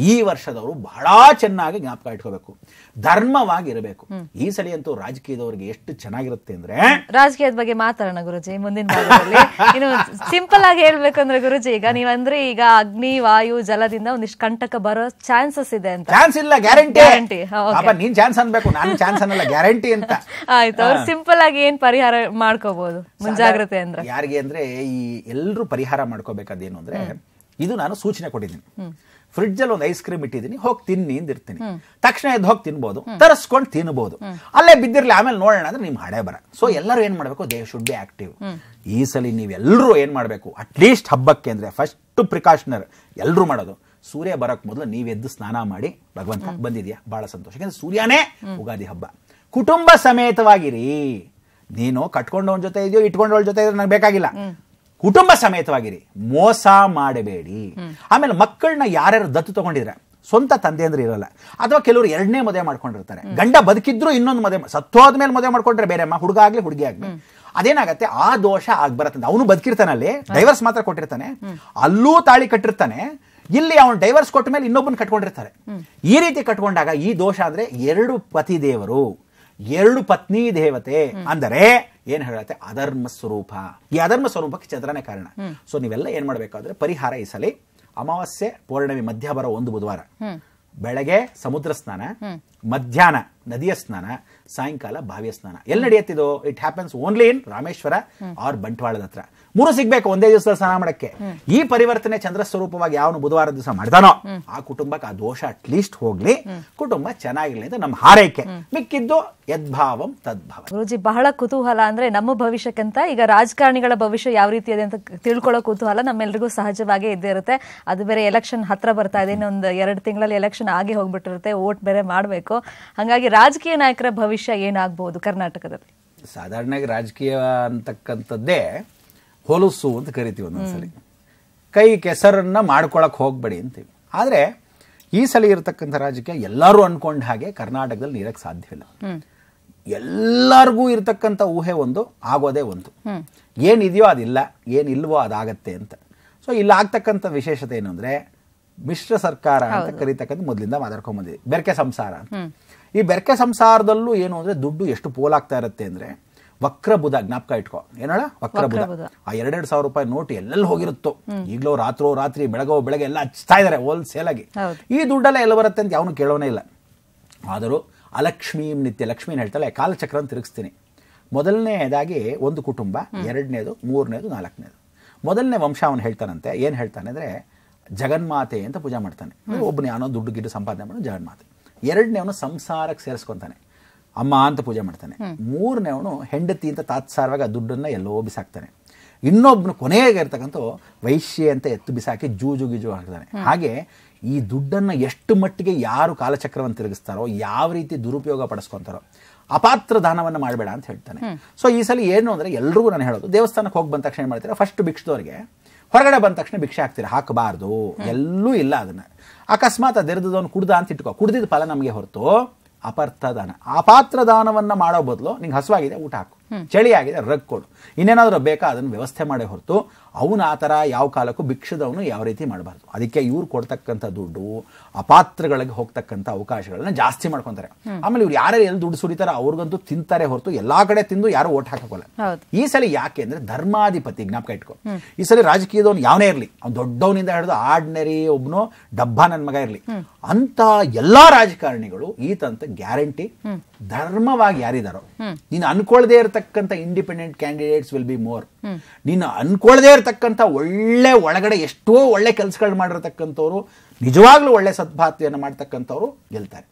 [SPEAKER 2] ಈ ವರ್ಷದವರು ಬಹಳ ಚೆನ್ನಾಗಿ ಜ್ಞಾಪಕ ಇಟ್ಕೋಬೇಕು, ಧರ್ಮವಾಗಿರಬೇಕು. ಈ ಸಲ ಅಂತೂ ರಾಜಕೀಯದವರಿಗೆ ಎಷ್ಟು ಚೆನ್ನಾಗಿರುತ್ತೆ ಅಂದ್ರೆ,
[SPEAKER 1] ರಾಜಕೀಯದ ಬಗ್ಗೆ ಮಾತಾಡೋಣ ಗುರುಜಿ ಮುಂದಿನ ಭಾಗದಲ್ಲಿ. ಇನ್ನು ಸಿಂಪಲ್ ಆಗಿ ಹೇಳ್ಬೇಕಂದ್ರೆ ಗುರುಜಿ, ಈಗ ನೀವಂದ್ರೆ ಈಗ ಅಗ್ನಿ, ವಾಯು, ಜಲದಿಂದ ಒಂದಿಷ್ಟು ಕಂಟಕ ಬರೋ ಚಾನ್ಸಸ್ ಇದೆ ಅಂತ.
[SPEAKER 2] ಚಾನ್ಸ್ ಇಲ್ಲ, ಗ್ಯಾರಂಟಿ. ನೀನ್ ಚಾನ್ಸ್ ಅನ್ಬೇಕು, ನಾನು ಚಾನ್ಸ್ ಅನ್ನಲ್ಲ, ಗ್ಯಾರಂಟಿ ಅಂತ.
[SPEAKER 1] ಆಯ್ತು, ಅವ್ರು ಸಿಂಪಲ್ ಆಗಿ ಏನ್ ಪರಿಹಾರ ಮಾಡ್ಕೋಬಹುದು ಮುಂಜಾಗ್ರತೆ ಅಂದ್ರೆ?
[SPEAKER 2] ಯಾರಿಗೆ ಅಂದ್ರೆ ಈ ಎಲ್ಲರೂ ಪರಿಹಾರ ಮಾಡ್ಕೋಬೇಕಾದೇನು ಅಂದ್ರೆ, ಇದು ನಾನು ಸೂಚನೆ ಕೊಟ್ಟಿದ್ದೀನಿ. ಫ್ರಿಡ್ಜ್ ಅಲ್ಲಿ ಒಂದು ಐಸ್ ಕ್ರೀಮ್ ಇಟ್ಟಿದ್ದೀನಿ, ಹೋಗಿ ತಿನ್ನಿ ಅಂದಿರ್ತೀನಿ. ತಕ್ಷಣ ಎದ್ದು ಹೋಗಿ ತಿನ್ಬೋದು, ತರಿಸ್ಕೊಂಡು ತಿನ್ಬೋದು, ಅಲ್ಲೇ ಬಿದ್ದಿರ್ಲಿ, ಆಮೇಲೆ ನೋಡೋಣ ಅಂದ್ರೆ ನಿಮ್ ಹಣೆ ಬರ. ಸೊ ಎಲ್ಲರೂ ಏನ್ ಮಾಡ್ಬೇಕು? They should be active. ಈ ಸಲ ನೀವೆಲ್ಲರೂ ಏನ್ ಮಾಡ್ಬೇಕು? ಅಟ್ಲೀಸ್ಟ್ ಹಬ್ಬಕ್ಕೆ ಅಂದ್ರೆ ಫಸ್ಟ್ ಪ್ರಿಕಾಷನರ್ ಎಲ್ಲರೂ ಮಾಡೋದು, ಸೂರ್ಯ ಬರಕ್ ಮೊದಲು ನೀವೆದ್ದು ಸ್ನಾನ ಮಾಡಿ, ಭಗವಂತ ಬಂದಿದ್ಯಾ ಬಹಳ ಸಂತೋಷ, ಯಾಕಂದ್ರೆ ಸೂರ್ಯನೇ ಉಗಾದಿ ಹಬ್ಬ. ಕುಟುಂಬ ಸಮೇತವಾಗಿರಿ. ನೀನು ಕಟ್ಕೊಂಡವನ ಜೊತೆ ಇದೆಯೋ ಇಟ್ಕೊಂಡವಳ ಜೊತೆ ಇದ್ರೆ ನಂಗೆ ಬೇಕಾಗಿಲ್ಲ, ಕುಟುಂಬ ಸಮೇತವಾಗಿರಿ, ಮೋಸ ಮಾಡಬೇಡಿ. ಆಮೇಲೆ ಮಕ್ಕಳನ್ನ ಯಾರ್ಯಾರು ದತ್ತು ತಗೊಂಡಿದ್ರೆ, ಸ್ವಂತ ತಂದೆ ಅಂದ್ರೆ ಇರಲ್ಲ, ಅಥವಾ ಕೆಲವರು ಎರಡನೇ ಮದುವೆ ಮಾಡ್ಕೊಂಡಿರ್ತಾರೆ, ಗಂಡ ಬದುಕಿದ್ರು ಇನ್ನೊಂದು ಮದುವೆ, ಸತ್ತೋದ್ಮೇಲೆ ಮದುವೆ ಮಾಡ್ಕೊಂಡ್ರೆ ಬೇರೆ ಅಮ್ಮ, ಹುಡುಗ ಆಗ್ಲಿ ಹುಡುಗಿ ಆಗ್ಲಿ, ಅದೇನಾಗತ್ತೆ ಆ ದೋಷ ಆಗ್ಬರತ್ತಂತ. ಅವನು ಬದುಕಿರ್ತಾನಲ್ಲಿ, ಡೈವರ್ಸ್ ಮಾತ್ರ ಕೊಟ್ಟಿರ್ತಾನೆ, ಅಲ್ಲೂ ತಾಳಿ ಕಟ್ಟಿರ್ತಾನೆ, ಇಲ್ಲಿ ಅವನು ಡೈವರ್ಸ್ ಕೊಟ್ಟ ಮೇಲೆ ಇನ್ನೊಬ್ಬನ ಕಟ್ಕೊಂಡಿರ್ತಾರೆ. ಈ ರೀತಿ ಕಟ್ಕೊಂಡಾಗ ಈ ದೋಷ ಅಂದ್ರೆ ಎರಡು ಪತಿ ದೇವರು, ಎರಡು ಪತ್ನಿ ದೇವತೆ ಅಂದರೆ ಏನ್ ಹೇಳುತ್ತೆ? ಅಧರ್ಮ ಸ್ವರೂಪ. ಈ ಅಧರ್ಮ ಸ್ವರೂಪಕ್ಕೆ ಚಂದ್ರನೇ ಕಾರಣ. ಸೊ ನೀವೆಲ್ಲ ಏನ್ ಮಾಡ್ಬೇಕಾದ್ರೆ ಪರಿಹಾರ, ಈ ಸಲ ಅಮಾವಾಸ್ಯೆ ಪೌರ್ಣಮಿ ಮಧ್ಯ ಬರೋ ಒಂದು ಬುಧವಾರ ಬೆಳಗ್ಗೆ ಸಮುದ್ರ ಸ್ನಾನ, ಮಧ್ಯಾಹ್ನ ನದಿಯ ಸ್ನಾನ, ಸಾಯಂಕಾಲ ಬಾವಿಯ ಸ್ನಾನ. ಎಲ್ಲಿ ನಡೆಯುತ್ತಿದ್ದು? It happens only in Rameshwara or ಬಂಟ್ವಾಳದ ಹತ್ರ. ಮೂರು ಸಿಗ್ಬೇಕು ಒಂದೇ ದಿವಸದಲ್ಲಿ ಸ್ನಾನ ಮಾಡಕ್ಕೆ. ಈ ಪರಿವರ್ತನೆ ಚಂದ್ರ ಸ್ವರೂಪವಾಗಿ ಯಾವನು ಬುಧವಾರ ದಿವಸ ಮಾಡ್ತಾನೋ ಆ ಕುಟುಂಬಕ್ಕೆ ಆ ದೋಷ ಅಟ್ಲೀಸ್ಟ್ ಹೋಗ್ಲಿ, ಕುಟುಂಬ ಚೆನ್ನಾಗಿರ್ಲಿ ಅಂತ ನಮ್ಮ ಹಾರೈಕೆ. ಮಿಕ್ಕಿದ್ದು ಯದ್ಭಾವಂ ತದ್ಭಾವ.
[SPEAKER 1] ಗುರುಜಿ ಬಹಳ ಕುತೂಹಲ ಅಂದ್ರೆ ನಮ್ಮ ಭವಿಷ್ಯಕ್ಕಿಂತ ಈಗ ರಾಜಕಾರಣಿಗಳ ಭವಿಷ್ಯ ಯಾವ ರೀತಿ ಇದೆ ಅಂತ ತಿಳ್ಕೊಳ್ಳೋ ಕುತೂಹಲ ನಮ್ಮೆಲ್ರಿಗೂ ಸಹಜವಾಗಿ ಇದ್ದೇ ಇರುತ್ತೆ. ಅದು ಬೇರೆ ಎಲೆಕ್ಷನ್ ಹತ್ರ ಬರ್ತಾ ಇದೆ, ಇನ್ನೊಂದು 2 ತಿಂಗಳಲ್ಲಿ ಎಲೆಕ್ಷನ್ ಆಗಿ ಹೋಗ್ಬಿಟ್ಟಿರುತ್ತೆ, ವೋಟ್ ಬೇರೆ ಮಾಡಬೇಕು. ಹಾಗಾಗಿ ರಾಜಕೀಯ ನಾಯಕರ ಭವಿಷ್ಯ ಏನಾಗಬಹುದು ಕರ್ನಾಟಕದಲ್ಲಿ?
[SPEAKER 2] ಸಾಧಾರಣವಾಗಿ ರಾಜಕೀಯ ಅಂತಕ್ಕಂಥದ್ದೇ ಹೊಲಸು ಅಂತ ಕರಿತೀವಿ ಒಂದೊಂದ್ಸಲಿ. ಕೈ ಕೆಸರನ್ನ ಮಾಡ್ಕೊಳಕ್ ಹೋಗ್ಬೇಡಿ ಅಂತೀವಿ. ಆದ್ರೆ ಈ ಸಲ ಇರತಕ್ಕಂಥ ರಾಜಕೀಯ ಎಲ್ಲರೂ ಅನ್ಕೊಂಡ ಹಾಗೆ ಕರ್ನಾಟಕದಲ್ಲಿ ನೀರಕ್ಕೆ ಸಾಧ್ಯವಿಲ್ಲ. ಎಲ್ಲರಿಗೂ ಇರತಕ್ಕಂಥ ಊಹೆ ಒಂದು, ಆಗೋದೇ ಒಂದು. ಏನಿದೆಯೋ ಅದಿಲ್ಲ, ಏನಿಲ್ವೋ ಅದಾಗತ್ತೆ ಅಂತ. ಸೊ ಇಲ್ಲಿ ಆಗ್ತಕ್ಕಂಥ ವಿಶೇಷತೆ ಏನು ಅಂದ್ರೆ, ಮಿಶ್ರ ಸರ್ಕಾರ ಅಂತ ಕರೀತಕ್ಕಂಥ ಮೊದಲಿಂದ ಮಾತಾಡ್ಕೊಂಡ್ ಬಂದಿದೆ, ಬೆರ್ಕೆ ಸಂಸಾರ. ಈ ಬೆರ್ಕೆ ಸಂಸಾರದಲ್ಲೂ ಏನು ಅಂದ್ರೆ ದುಡ್ಡು ಎಷ್ಟು ಪೋಲಾಗ್ತಾ ಇರುತ್ತೆ ಅಂದ್ರೆ, ವಕ್ರ ಬುಧ ಜ್ಞಾಪಕ ಇಟ್ಕೋ. ಏನಳ ವಕ್ರ ಬುಧ. ಆ 2,000 ರೂಪಾಯಿ ನೋಟ್ ಎಲ್ಲೆಲ್ಲಿ ಹೋಗಿರುತ್ತೋ, ಈಗಲೂ ರಾತ್ರಿ ಬೆಳಗ್ಗೆ ಎಲ್ಲ ಹಚ್ತಾ ಇದಾರೆ ಹೋಲ್ಸೇಲ್ ಆಗಿ. ಈ ದುಡ್ಡೆಲ್ಲ ಎಲ್ಲ ಬರುತ್ತೆ ಅಂತ ಯಾವನು ಕೇಳೋನೇ ಇಲ್ಲ. ಆದರೂ ಅಲಕ್ಷ್ಮೀ ನಿತ್ಯ, ಲಕ್ಷ್ಮೀನ್ ಹೇಳ್ತಾಳೆ, ಕಾಲಚಕ್ರ ತಿರುಗಿಸ್ತೀನಿ. ಮೊದಲನೇದಾಗಿ ಒಂದು ಕುಟುಂಬ, 2ನೇದು, 3ನೇದು, 4ನೇದು. ಮೊದಲನೇ ವಂಶ ಅವನು ಹೇಳ್ತಾನಂತೆ, ಏನ್ ಹೇಳ್ತಾನೆ ಅಂದ್ರೆ ಜಗನ್ಮಾತೆ ಅಂತ ಪೂಜೆ ಮಾಡ್ತಾನೆ. ಒಬ್ಬನೇ ಅವನು ದುಡ್ಡು ಗಿಡ್ಡು ಸಂಪಾದನೆ ಮಾಡೋ ಜಗನ್ಮಾತೆ. 2ನೇ ಅವನು ಸಂಸಾರಕ್ಕೆ ಸೇರಿಸ್ಕೊಂತಾನೆ, ಅಮ್ಮ ಅಂತ ಪೂಜೆ ಮಾಡ್ತಾನೆ. 3ನೇ ಅವನು ಹೆಂಡತಿ ಅಂತ ತಾತ್ಸಾರವಾಗಿ ಆ ದುಡ್ಡನ್ನ ಎಲ್ಲೋ ಬಿಸಾಕ್ತಾನೆ. ಇನ್ನೊಬ್ಬನು ಕೊನೆಗೆ ಇರ್ತಕ್ಕಂಥ ವೈಶ್ಯ ಅಂತ ಎತ್ತು ಬಿಸಾಕಿ ಜೂಜು ಹಾಕ್ತಾನೆ. ಹಾಗೆ ಈ ದುಡ್ಡನ್ನ ಎಷ್ಟು ಮಟ್ಟಿಗೆ ಯಾರು ಕಾಲಚಕ್ರವನ್ನು ತಿರುಗಿಸ್ತಾರೋ, ಯಾವ ರೀತಿ ದುರುಪಯೋಗ ಪಡಿಸ್ಕೊಂತಾರೋ, ಅಪಾತ್ರ ದಾನವನ್ನ ಮಾಡಬೇಡ ಅಂತ ಹೇಳ್ತಾನೆ. ಸೊ ಈ ಸಲ ಏನು ಅಂದ್ರೆ, ಎಲ್ರಿಗೂ ನಾನು ಹೇಳೋದು, ದೇವಸ್ಥಾನಕ್ಕೆ ಹೋಗಿ ಬಂದ ತಕ್ಷಣ ಏನ್ ಮಾಡ್ತೀರಾ, ಫಸ್ಟ್ ಭಿಕ್ಷದವ್ರಿಗೆ ಹೊರಗಡೆ ಬಂದ ತಕ್ಷಣ ಭಿಕ್ಷೆ ಹಾಕ್ತೀರಾ, ಹಾಕಬಾರ್ದು, ಎಲ್ಲೂ ಇಲ್ಲ ಅದನ್ನ. ಅಕಸ್ಮಾತ್ ಅದೆರದವನು ಕುಡ್ದ ಅಂತ ಇಟ್ಕೋ, ಕುಡ್ದಿದ್ದ ಫಲ ನಮಗೆ ಹೊರತು ಅಪಾತ್ರ ದಾನ. ಅಪಾತ್ರ ದಾನವನ್ನ ಮಾಡೋ ಬದಲು ನಿಂಗೆ ಹಸುವಾಗಿದೆ ಊಟ ಹಾಕು, ಚಳಿ ಆಗಿದೆ ರಗ್ ಕೊಡು, ಇನ್ನೇನಾದ್ರೂ ಬೇಕಾ ಅದನ್ನು ವ್ಯವಸ್ಥೆ ಮಾಡೇ ಹೊರತು ಅವನು ಆ ಥರ ಯಾವ ಕಾಲಕ್ಕೂ ಭಿಕ್ಷದವನು ಯಾವ ರೀತಿ ಮಾಡಬಾರ್ದು. ಅದಕ್ಕೆ ಇವ್ರು ಕೊಡ್ತಕ್ಕಂಥ ದುಡ್ಡು ಅಪಾತ್ರಗಳಿಗೆ ಹೋಗ್ತಕ್ಕಂಥ ಅವಕಾಶಗಳನ್ನ ಜಾಸ್ತಿ ಮಾಡ್ಕೊಂತಾರೆ. ಆಮೇಲೆ ಇವ್ರು ಯಾರ್ಯಾರು ಎಲ್ಲಿ ದುಡ್ಡು ಸುರಿತಾರೋ ಅವ್ರಿಗಂತೂ ತಿಂತಾರೆ ಹೊರತು ಎಲ್ಲಾ ಕಡೆ ತಿಂದು ಯಾರು ಓಟ್ ಹಾಕೋಲ್ಲ. ಈ ಸಲ ಯಾಕೆ ಅಂದ್ರೆ ಧರ್ಮಾಧಿಪತಿ ಜ್ಞಾಪಕ ಇಟ್ಕೊ. ಈ ಸಲ ರಾಜಕೀಯದವನು ಯಾವನೇ ಇರಲಿ, ಅವ್ನು ದೊಡ್ಡವನಿಂದ ಹಿಡಿದು ಆರ್ಡಿನರಿ ಒಬ್ನು ಡಬ್ಬ ನನ್ನ ಮಗ ಇರಲಿ, ಅಂತ ಎಲ್ಲಾ ರಾಜಕಾರಣಿಗಳು ಈತಂತ ಗ್ಯಾರಂಟಿ ಧರ್ಮವಾಗಿ ಯಾರಿದಾರೋ, ನೀನು ಅನ್ಕೊಳ್ದೇ ಇರತಕ್ಕಂಥ independent candidates will be more. ನೀನು ಅನ್ಕೊಳ್ದೇ ಇರತಕ್ಕಂಥ ಒಳಗಡೆ ಎಷ್ಟೋ ಒಳ್ಳೆ ಕೆಲಸಗಳು ಮಾಡಿರತಕ್ಕಂಥವ್ರು, ನಿಜವಾಗ್ಲೂ ಒಳ್ಳೆ ಸದ್ಭಾತಿಯನ್ನು ಮಾಡ್ತಕ್ಕಂಥವ್ರು ಗೆಲ್ತಾರೆ.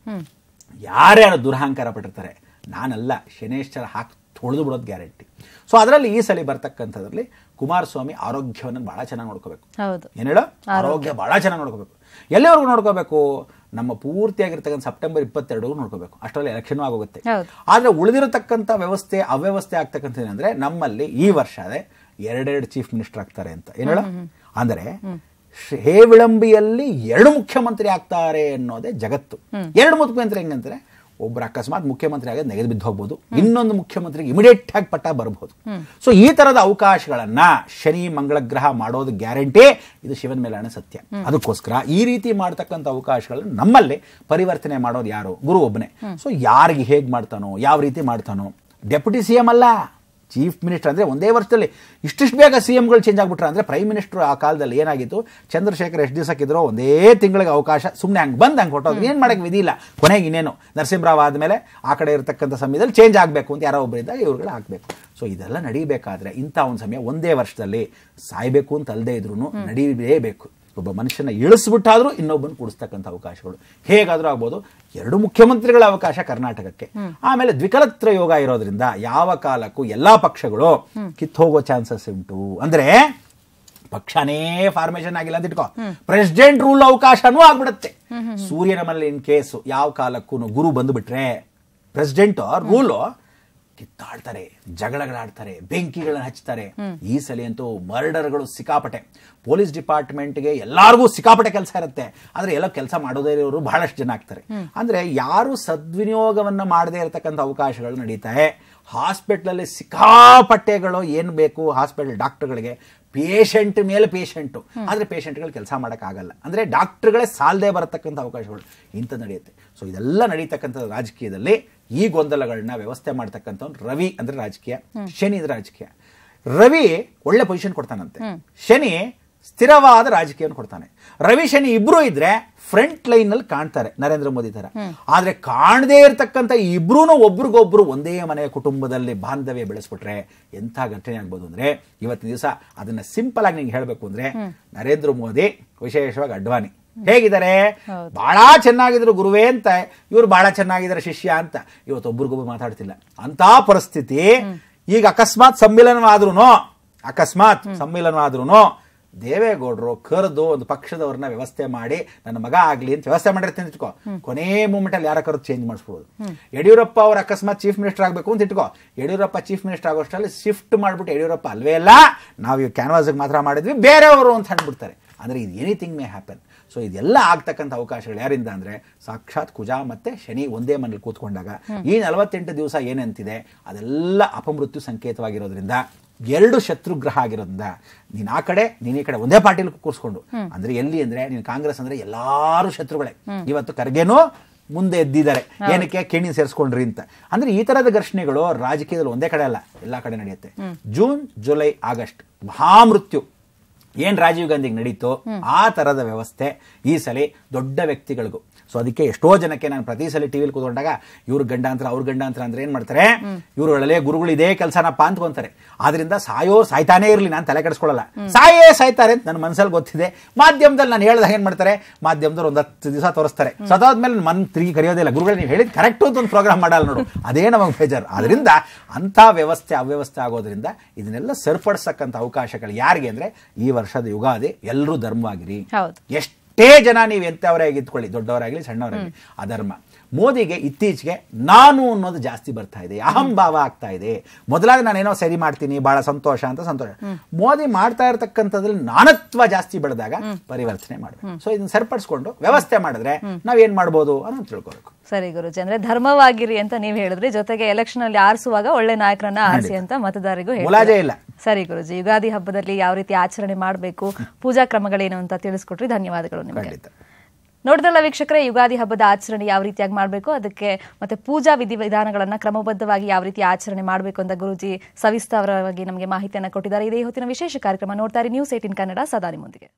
[SPEAKER 2] ಯಾರ್ಯಾರು ದುರಹಂಕಾರ ಪಟ್ಟಿರ್ತಾರೆ, ನಾನಲ್ಲ ಶನೇಶ್ವರ ಹಾಕಿ ತೊಳೆದು ಬಿಡೋದು ಗ್ಯಾರಂಟಿ. ಸೊ ಅದರಲ್ಲಿ ಈ ಸಲ ಬರ್ತಕ್ಕಂಥದ್ರಲ್ಲಿ ಕುಮಾರಸ್ವಾಮಿ ಆರೋಗ್ಯವನ್ನು ಬಹಳ ಚೆನ್ನಾಗಿ ನೋಡ್ಕೋಬೇಕು. ಏನ್ ಹೇಳೋ, ಆರೋಗ್ಯ ಬಹಳ ಚೆನ್ನಾಗಿ ನೋಡ್ಕೋಬೇಕು. ಎಲ್ಲಿವರೆಗೂ ನೋಡ್ಕೋಬೇಕು, ನಮ್ಮ ಪೂರ್ತಿಯಾಗಿರ್ತಕ್ಕಂಥ ಸೆಪ್ಟೆಂಬರ್ 22 ನೋಡ್ಕೋಬೇಕು. ಅಷ್ಟರಲ್ಲಿ ಎಲೆಕ್ಷನ್ ಆಗೋಗುತ್ತೆ. ಆದ್ರೆ ಉಳಿದಿರತಕ್ಕಂಥ ವ್ಯವಸ್ಥೆ ಅವ್ಯವಸ್ಥೆ ಆಗ್ತಕ್ಕಂಥ ಏನಂದ್ರೆ, ನಮ್ಮಲ್ಲಿ ಈ ವರ್ಷ 2 ಚೀಫ್ ಮಿನಿಸ್ಟರ್ ಆಗ್ತಾರೆ ಅಂತ. ಏನ್ ಹೇಳ ಅಂದ್ರೆ, ಹೇ ವಿಳಂಬಿಯಲ್ಲಿ 2 ಮುಖ್ಯಮಂತ್ರಿ ಆಗ್ತಾರೆ ಅನ್ನೋದೇ ಜಗತ್ತು. 2 ಮುಖ್ಯಮಂತ್ರಿ ಹೆಂಗಂತಾರೆ, ಒಬ್ಬರು ಅಕಸ್ಮಾತ್ ಮುಖ್ಯಮಂತ್ರಿ ಆಗಿ ನೆಗೆದು ಬಿದ್ದು ಹೋಗ್ಬೋದು, ಇನ್ನೊಂದು ಮುಖ್ಯಮಂತ್ರಿಗೆ ಇಮಿಡಿಯೇಟ್ ಆಗಿ ಪಟ್ಟ ಬರಬಹುದು. ಸೊ ಈ ತರದ ಅವಕಾಶಗಳನ್ನ ಶನಿ ಮಂಗಳ ಗ್ರಹ ಮಾಡೋದು ಗ್ಯಾರಂಟಿ, ಇದು ಶಿವನ ಮೇಲಾಣ ಸತ್ಯ. ಅದಕ್ಕೋಸ್ಕರ ಈ ರೀತಿ ಮಾಡ್ತಕ್ಕಂಥ ಅವಕಾಶಗಳನ್ನ ನಮ್ಮಲ್ಲಿ ಪರಿವರ್ತನೆ ಮಾಡೋದು ಯಾರು? ಗುರು ಒಬ್ಬನೇ. ಸೊ ಯಾರಿಗೆ ಹೇಗೆ ಮಾಡ್ತಾನೋ, ಯಾವ ರೀತಿ ಮಾಡ್ತಾನೋ, ಡೆಪ್ಯೂಟಿ ಸಿ ಎಂ ಅಲ್ಲ, ಚೀಫ್ ಮಿನಿಸ್ಟರ್. ಅಂದರೆ ಒಂದೇ ವರ್ಷದಲ್ಲಿ ಇಷ್ಟಿಷ್ಟು ಬೇಗ ಸಿ ಎಂಗಳು ಚೇಂಜ್ ಆಗ್ಬಿಟ್ರೆ. ಅಂದರೆ ಪ್ರೈಮ್ ಮಿನಿಸ್ಟರ್ ಆ ಕಾಲದಲ್ಲಿ ಏನಾಗಿತ್ತು, ಚಂದ್ರಶೇಖರ್ ಎಷ್ಟು ದಿವಸಕ್ಕಿದ್ರು ಒಂದೇ ತಿಂಗಳಿಗೆ ಅವಕಾಶ, ಸುಮ್ಮನೆ ಹಂಗೆ ಬಂದು ಹಂಗೆ ಹೊಟ್ಟೋದು, ಏನು ಮಾಡೋಕ್ಕೆ ವಿಧಿ ಇಲ್ಲ. ಕೊನೆಗೆ ಇನ್ನೇನು ನರಸಿಂಹರಾವ್ ಆದಮೇಲೆ ಆ ಕಡೆ ಇರತಕ್ಕಂಥ ಸಮಯದಲ್ಲಿ ಚೇಂಜ್ ಆಗಬೇಕು ಅಂತ ಯಾರೋ ಒಬ್ಬರಿದ್ದಾಗ ಇವ್ರುಗಳು ಹಾಕಬೇಕು. ಸೊ ಇದೆಲ್ಲ ನಡೀಬೇಕಾದ್ರೆ ಇಂಥ ಒಂದು ಸಮಯ ಒಂದೇ ವರ್ಷದಲ್ಲಿ ಸಾಯಬೇಕು ಅಂತ ಅಲ್ಲದೆ ಇದ್ರೂ ನಡೀಲೇಬೇಕು. ಒಬ್ಬ ಮನುಷ್ಯನ ಇಳಿಸ್ಬಿಟ್ಟಾದ್ರೂ ಇನ್ನೊಬ್ಬನ ಕೂಡಿಸ್ತಕ್ಕಂಥ ಅವಕಾಶಗಳು ಹೇಗಾದ್ರೂ ಆಗ್ಬೋದು. 2 ಮುಖ್ಯಮಂತ್ರಿಗಳ ಅವಕಾಶ ಕರ್ನಾಟಕಕ್ಕೆ. ಆಮೇಲೆ ದ್ವಿಕಲತ್ರ ಯೋಗ ಇರೋದ್ರಿಂದ ಯಾವ ಕಾಲಕ್ಕೂ ಎಲ್ಲಾ ಪಕ್ಷಗಳು ಕಿತ್ತೋಗೋ ಚಾನ್ಸಸ್ ಉಂಟು. ಅಂದ್ರೆ ಪಕ್ಷನೇ ಫಾರ್ಮೇಶನ್ ಆಗಿಲ್ಲ ಅಂತ ಇಟ್ಕೋ, ಪ್ರೆಸಿಡೆಂಟ್ ರೂಲ್ ಅವಕಾಶನೂ ಆಗ್ಬಿಡುತ್ತೆ. ಸೂರ್ಯನ ಮೇಲೆ ಇನ್ ಕೇಸು ಯಾವ ಕಾಲಕ್ಕೂ ಗುರು ಬಂದುಬಿಟ್ರೆ ಪ್ರೆಸಿಡೆಂಟ್ ರೂಲು ಕಿತ್ತಾಡ್ತಾರೆ, ಜಗಳಗಳಾಡ್ತಾರೆ, ಬೆಂಕಿಗಳನ್ನ ಹಚ್ತಾರೆ. ಈ ಸಲ ಅಂತೂ ಮರ್ಡರ್ಗಳು ಸಿಕ್ಕಾಪಟ್ಟೆ. ಪೊಲೀಸ್ ಡಿಪಾರ್ಟ್ಮೆಂಟ್ಗೆ ಎಲ್ಲಾರ್ಗೂ ಸಿಕ್ಕಾಪಟ್ಟೆ ಕೆಲಸ ಇರುತ್ತೆ, ಆದ್ರೆ ಎಲ್ಲ ಕೆಲಸ ಮಾಡೋದೇ ಇರೋರು ಬಹಳಷ್ಟು ಜನ ಆಗ್ತಾರೆ. ಅಂದ್ರೆ ಯಾರು ಸದ್ವಿನಿಯೋಗವನ್ನ ಮಾಡದೇ ಇರತಕ್ಕಂಥ ಅವಕಾಶಗಳು ನಡೀತಾರೆ. ಹಾಸ್ಪಿಟ್ಲಲ್ಲಿ ಸಿಕ್ಕಾಪಟ್ಟೆಗಳು ಏನು ಬೇಕು ಹಾಸ್ಪಿಟಲ್ ಡಾಕ್ಟರ್ಗಳಿಗೆ, ಪೇಷಂಟ್ ಮೇಲೆ ಪೇಷಂಟು, ಆದರೆ ಪೇಷಂಟ್ಗಳು ಕೆಲಸ ಮಾಡೋಕ್ಕಾಗಲ್ಲ. ಅಂದರೆ ಡಾಕ್ಟರ್ಗಳೇ ಸಾಲದೆ ಬರತಕ್ಕಂಥ ಅವಕಾಶಗಳು ಇಂಥದ್ದು ನಡೆಯುತ್ತೆ. ಸೊ ಇದೆಲ್ಲ ನಡೀತಕ್ಕಂಥ ರಾಜಕೀಯದಲ್ಲಿ ಈ ಗೊಂದಲಗಳನ್ನ ವ್ಯವಸ್ಥೆ ಮಾಡ್ತಕ್ಕಂಥವ್ನು ರವಿ. ಅಂದರೆ ರಾಜಕೀಯ, ಶನಿ ಅಂದರೆ ರಾಜಕೀಯ. ರವಿ ಒಳ್ಳೆ ಪೊಸಿಷನ್ ಕೊಡ್ತಾನಂತೆ, ಶನಿ ಸ್ಥಿರವಾದ ರಾಜಕೀಯವನ್ನು ಕೊಡ್ತಾನೆ. ರವಿ ಶನಿ ಇಬ್ರು ಇದ್ರೆ ಫ್ರಂಟ್ ಲೈನ್ ನಲ್ಲಿ ಕಾಣ್ತಾರೆ ನರೇಂದ್ರ ಮೋದಿ ತರ. ಆದ್ರೆ ಕಾಣದೇ ಇರತಕ್ಕಂಥ ಇಬ್ರು ಒಬ್ರಿಗೊಬ್ರು ಒಂದೇ ಮನೆಯ ಕುಟುಂಬದಲ್ಲಿ ಬಾಂಧವ್ಯ ಬೆಳೆಸ್ಬಿಟ್ರೆ ಎಂಥ ಘಟನೆ ಆಗ್ಬೋದು. ಅಂದ್ರೆ ಇವತ್ತಿನ ದಿವಸ ಅದನ್ನ ಸಿಂಪಲ್ ಆಗಿ ನಿಂಗೆ ಹೇಳ್ಬೇಕು ಅಂದ್ರೆ, ನರೇಂದ್ರ ಮೋದಿ ವಿಶೇಷವಾಗಿ ಅಡ್ವಾಣಿ ಹೇಗಿದ್ದಾರೆ, ಬಹಳ ಚೆನ್ನಾಗಿದ್ರು ಗುರುವೇ ಅಂತ, ಇವ್ರು ಬಹಳ ಚೆನ್ನಾಗಿದ್ದಾರೆ ಶಿಷ್ಯ ಅಂತ. ಇವತ್ತು ಒಬ್ರಿಗೊಬ್ರು ಮಾತಾಡ್ತಿಲ್ಲ ಅಂತ ಪರಿಸ್ಥಿತಿ. ಈಗ ಅಕಸ್ಮಾತ್ ಸಮ್ಮಿಲನವಾದ್ರೂ ದೇವೇಗೌಡರು ಕರೆದು ಒಂದು ಪಕ್ಷದವ್ರನ್ನ ವ್ಯವಸ್ಥೆ ಮಾಡಿ ನನ್ನ ಮಗ ಆಗ್ಲಿ ಅಂತ ವ್ಯವಸ್ಥೆ ಮಾಡಿರ್ತೀನಿ ಇಟ್ಕೋ, ಕೊನೆ ಮೂಮೆಂಟ್ ಅಲ್ಲಿ ಯಾರ ಕರೆದು ಚೇಂಜ್ ಮಾಡಿಸ್ಬೋದು. ಯಡಿಯೂರಪ್ಪ ಅವ್ರು ಅಕಸ್ಮಾತ್ ಚೀಫ್ ಮಿನಿಸ್ಟರ್ ಆಗಬೇಕು ಅಂತ ಇಟ್ಕೋ, ಯಡಿಯೂರಪ್ಪ ಚೀಫ್ ಮಿನಿಸ್ಟರ್ ಆಗೋಷ್ಟರಲ್ಲಿ ಶಿಫ್ಟ್ ಮಾಡ್ಬಿಟ್ಟು ಯಡಿಯೂರಪ್ಪ ಅಲ್ವೇ ಅಲ್ಲ, ನಾವು ಕ್ಯಾನ್ವಾಸ್ಗೆ ಮಾತ್ರ ಮಾಡಿದ್ವಿ, ಬೇರೆಯವರು ಅಂತ ಅಂದ್ಬಿಡ್ತಾರೆ. ಅಂದ್ರೆ ಇದು ಎನಿಥಿಂಗ್ ಮೇ ಹ್ಯಾಪನ್. ಸೊ ಇದೆಲ್ಲ ಆಗ್ತಕ್ಕಂಥ ಅವಕಾಶಗಳು ಯಾರಿಂದ ಅಂದ್ರೆ ಸಾಕ್ಷಾತ್ ಕುಜ ಮತ್ತೆ ಶನಿ ಒಂದೇ ಮನೇಲಿ ಕೂತ್ಕೊಂಡಾಗ ಈ 48 ದಿವಸ ಏನಂತಿದೆ ಅದೆಲ್ಲ ಅಪಮೃತ್ಯು ಸಂಕೇತವಾಗಿರೋದ್ರಿಂದ, 2 ಶತ್ರುಗ್ರಹ ಆಗಿರೋದ್ರಿಂದ ನೀನ್ ಆ ಕಡೆ ನೀನ್ ಈ ಕಡೆ ಒಂದೇ ಪಾರ್ಟಿಲಿ ಕೂರಿಸ್ಕೊಂಡು, ಅಂದ್ರೆ ಎಲ್ಲಿ ಅಂದ್ರೆ ನೀನು ಕಾಂಗ್ರೆಸ್ ಅಂದ್ರೆ ಎಲ್ಲಾರು ಶತ್ರುಗಳೇ. ಇವತ್ತು ಖರ್ಗೆನೂ ಮುಂದೆ ಎದ್ದಿದ್ದಾರೆ, ಏನಕ್ಕೆ ಕೇಣಿ ಸೇರಿಸ್ಕೊಂಡ್ರಿ ಅಂತ. ಅಂದ್ರೆ ಈ ತರದ ಘರ್ಷಣೆಗಳು ರಾಜಕೀಯದಲ್ಲಿ ಒಂದೇ ಕಡೆ ಅಲ್ಲ, ಎಲ್ಲಾ ಕಡೆ ನಡೆಯುತ್ತೆ. ಜೂನ್, ಜುಲೈ, ಆಗಸ್ಟ್ ಮಹಾಮೃತ್ಯು ಏನ್ ರಾಜೀವ್ ಗಾಂಧಿಗೆ ನಡೀತು ಆ ತರದ ವ್ಯವಸ್ಥೆ ಈ ಸಲ ದೊಡ್ಡ ವ್ಯಕ್ತಿಗಳಿಗೂ. ಸೊ ಅದಕ್ಕೆ ಎಷ್ಟೋ ಜನಕ್ಕೆ ನಾನು ಪ್ರತಿ ಸಲ ಟಿವಿಲಿ ಕೂತ್ಕೊಂಡಾಗ ಇವ್ರ ಗಂಡಾಂತರ ಅವ್ರ ಗಂಡಾಂತರ ಅಂದ್ರೆ ಏನ್ ಮಾಡ್ತಾರೆ, ಇವ್ರುಗಳೇ ಗುರುಗಳು ಇದೇ ಕೆಲಸನಪ್ಪ ಅಂದ್ಕೊಂತಾರೆ. ಆದ್ರಿಂದ ಸಾಯ್ತಾನೇ ಇರ್ಲಿ, ನಾನು ತಲೆ ಕೆಡಿಸ್ಕೊಳ್ಳಲ್ಲ, ಸಾಯ್ತಾರೆ ಅಂತ ನನ್ನ ಮನಸ್ಸಲ್ಲಿ ಗೊತ್ತಿದೆ. ಮಾಧ್ಯಮದಲ್ಲಿ ನಾನು ಹೇಳ್ದಾಗ ಏನ್ ಮಾಡ್ತಾರೆ, ಮಾಧ್ಯಮದವ್ರು ಒಂದು 10 ದಿವಸ ತೋರಿಸ್ತಾರೆ, ಸದಾದ್ಮೇಲೆ ಮನ್ ತಿರುಗಿ ಕರೆಯೋದಿಲ್ಲ. ಗುರುಗಳು ನೀವು ಹೇಳಿದ್ ಕರೆಕ್ಟ್ ಅಂತ ಒಂದು ಪ್ರೋಗ್ರಾಮ್ ಮಾಡಲ್ಲ ನೋಡು, ಅದೇ ನಮಗೆ ಬೇಜಾರು. ಆದ್ರಿಂದ ಅಂತ ಅವ್ಯವಸ್ಥೆ ಆಗೋದ್ರಿಂದ ಇದನ್ನೆಲ್ಲ ಸರಿಪಡಿಸಕ್ಕಂಥ ಅವಕಾಶಗಳು ಯಾರಿಗೆ ಅಂದ್ರೆ ಈ ವರ್ಷದ ಯುಗಾದಿ ಎಲ್ಲರೂ ಧರ್ಮವಾಗಿರಿ. ಎಷ್ಟೇ ಜನ ನೀವು ಎಂತವರಾಗಿ ಇದ್ಕೊಳ್ಳಿ, ದೊಡ್ಡವರಾಗಲಿ ಸಣ್ಣವರಾಗಲಿ, ಅಧರ್ಮ. ಮೋದಿಗೆ ಇತ್ತೀಚೆಗೆ ನಾನು ಅನ್ನೋದು ಜಾಸ್ತಿ ಬರ್ತಾ ಇದೆ, ಅಹಂಭಾವ ಆಗ್ತಾ ಇದೆ. ಮೊದಲಾಗಿ ನಾನೇನೋ ಸರಿ ಮಾಡ್ತೀನಿ ಬಹಳ ಸಂತೋಷ. ಮೋದಿ ಮಾಡ್ತಾ ಇರತಕ್ಕಂಥದ್ರಲ್ಲಿ ನಾನತ್ವ ಜಾಸ್ತಿ ಬೆಳೆದಾಗ ಪರಿವರ್ತನೆ ಮಾಡಬೇಕು. ಸೊ ಇದನ್ನ ಸರಿಪಡಿಸ್ಕೊಂಡು ವ್ಯವಸ್ಥೆ ಮಾಡಿದ್ರೆ ನಾವೇನ್ ಮಾಡ್ಬೋದು ಅನ್ನೋ ತಿಳ್ಕೋಬೇಕು.
[SPEAKER 1] ಸರಿ ಗುರುಜಿ, ಅಂದ್ರೆ ಧರ್ಮವಾಗಿರಿ ಅಂತ ನೀವು ಹೇಳಿದ್ರಿ, ಜೊತೆಗೆ ಎಲೆಕ್ಷನ್ ಅಲ್ಲಿ ಆರಿಸುವಾಗ ಒಳ್ಳೆ ನಾಯಕರನ್ನ ಆರಿಸಿ ಅಂತ ಮತದಾರರಿಗೂ
[SPEAKER 2] ಇಲ್ಲ.
[SPEAKER 1] ಸರಿ ಗುರುಜಿ, ಯುಗಾದಿ ಹಬ್ಬದಲ್ಲಿ ಯಾವ ರೀತಿ ಆಚರಣೆ ಮಾಡಬೇಕು, ಪೂಜಾ ಕ್ರಮಗಳೇನು ಅಂತ ತಿಳಿಸ್ಕೊಟ್ರಿ, ಧನ್ಯವಾದಗಳು ನಿಮಗೆ. ನೋಡಿದ್ರಲ್ಲ ವೀಕ್ಷಕರೇ, ಯುಗಾದಿ ಹಬ್ಬದ ಆಚರಣೆ ಯಾವ ರೀತಿಯಾಗಿ ಮಾಡಬೇಕು, ಅದಕ್ಕೆ ಮತ್ತೆ ಪೂಜಾ ವಿಧಿವಿಧಾನಗಳನ್ನ ಕ್ರಮಬದ್ಧವಾಗಿ ಯಾವ ರೀತಿ ಆಚರಣೆ ಮಾಡಬೇಕು ಅಂತ ಗುರುಜಿ ಸವಿಸ್ತಾರವಾಗಿ ನಮಗೆ ಮಾಹಿತಿಯನ್ನು ಕೊಟ್ಟಿದ್ದಾರೆ. ಇದೇ ಹೊತ್ತಿನ ವಿಶೇಷ ಕಾರ್ಯಕ್ರಮ. ನೋಡ್ತಾರೆ ನ್ಯೂಸ್ 18 ಕನ್ನಡ, ಸದಾ ನಿಮ್ಮೊಂದಿಗೆ.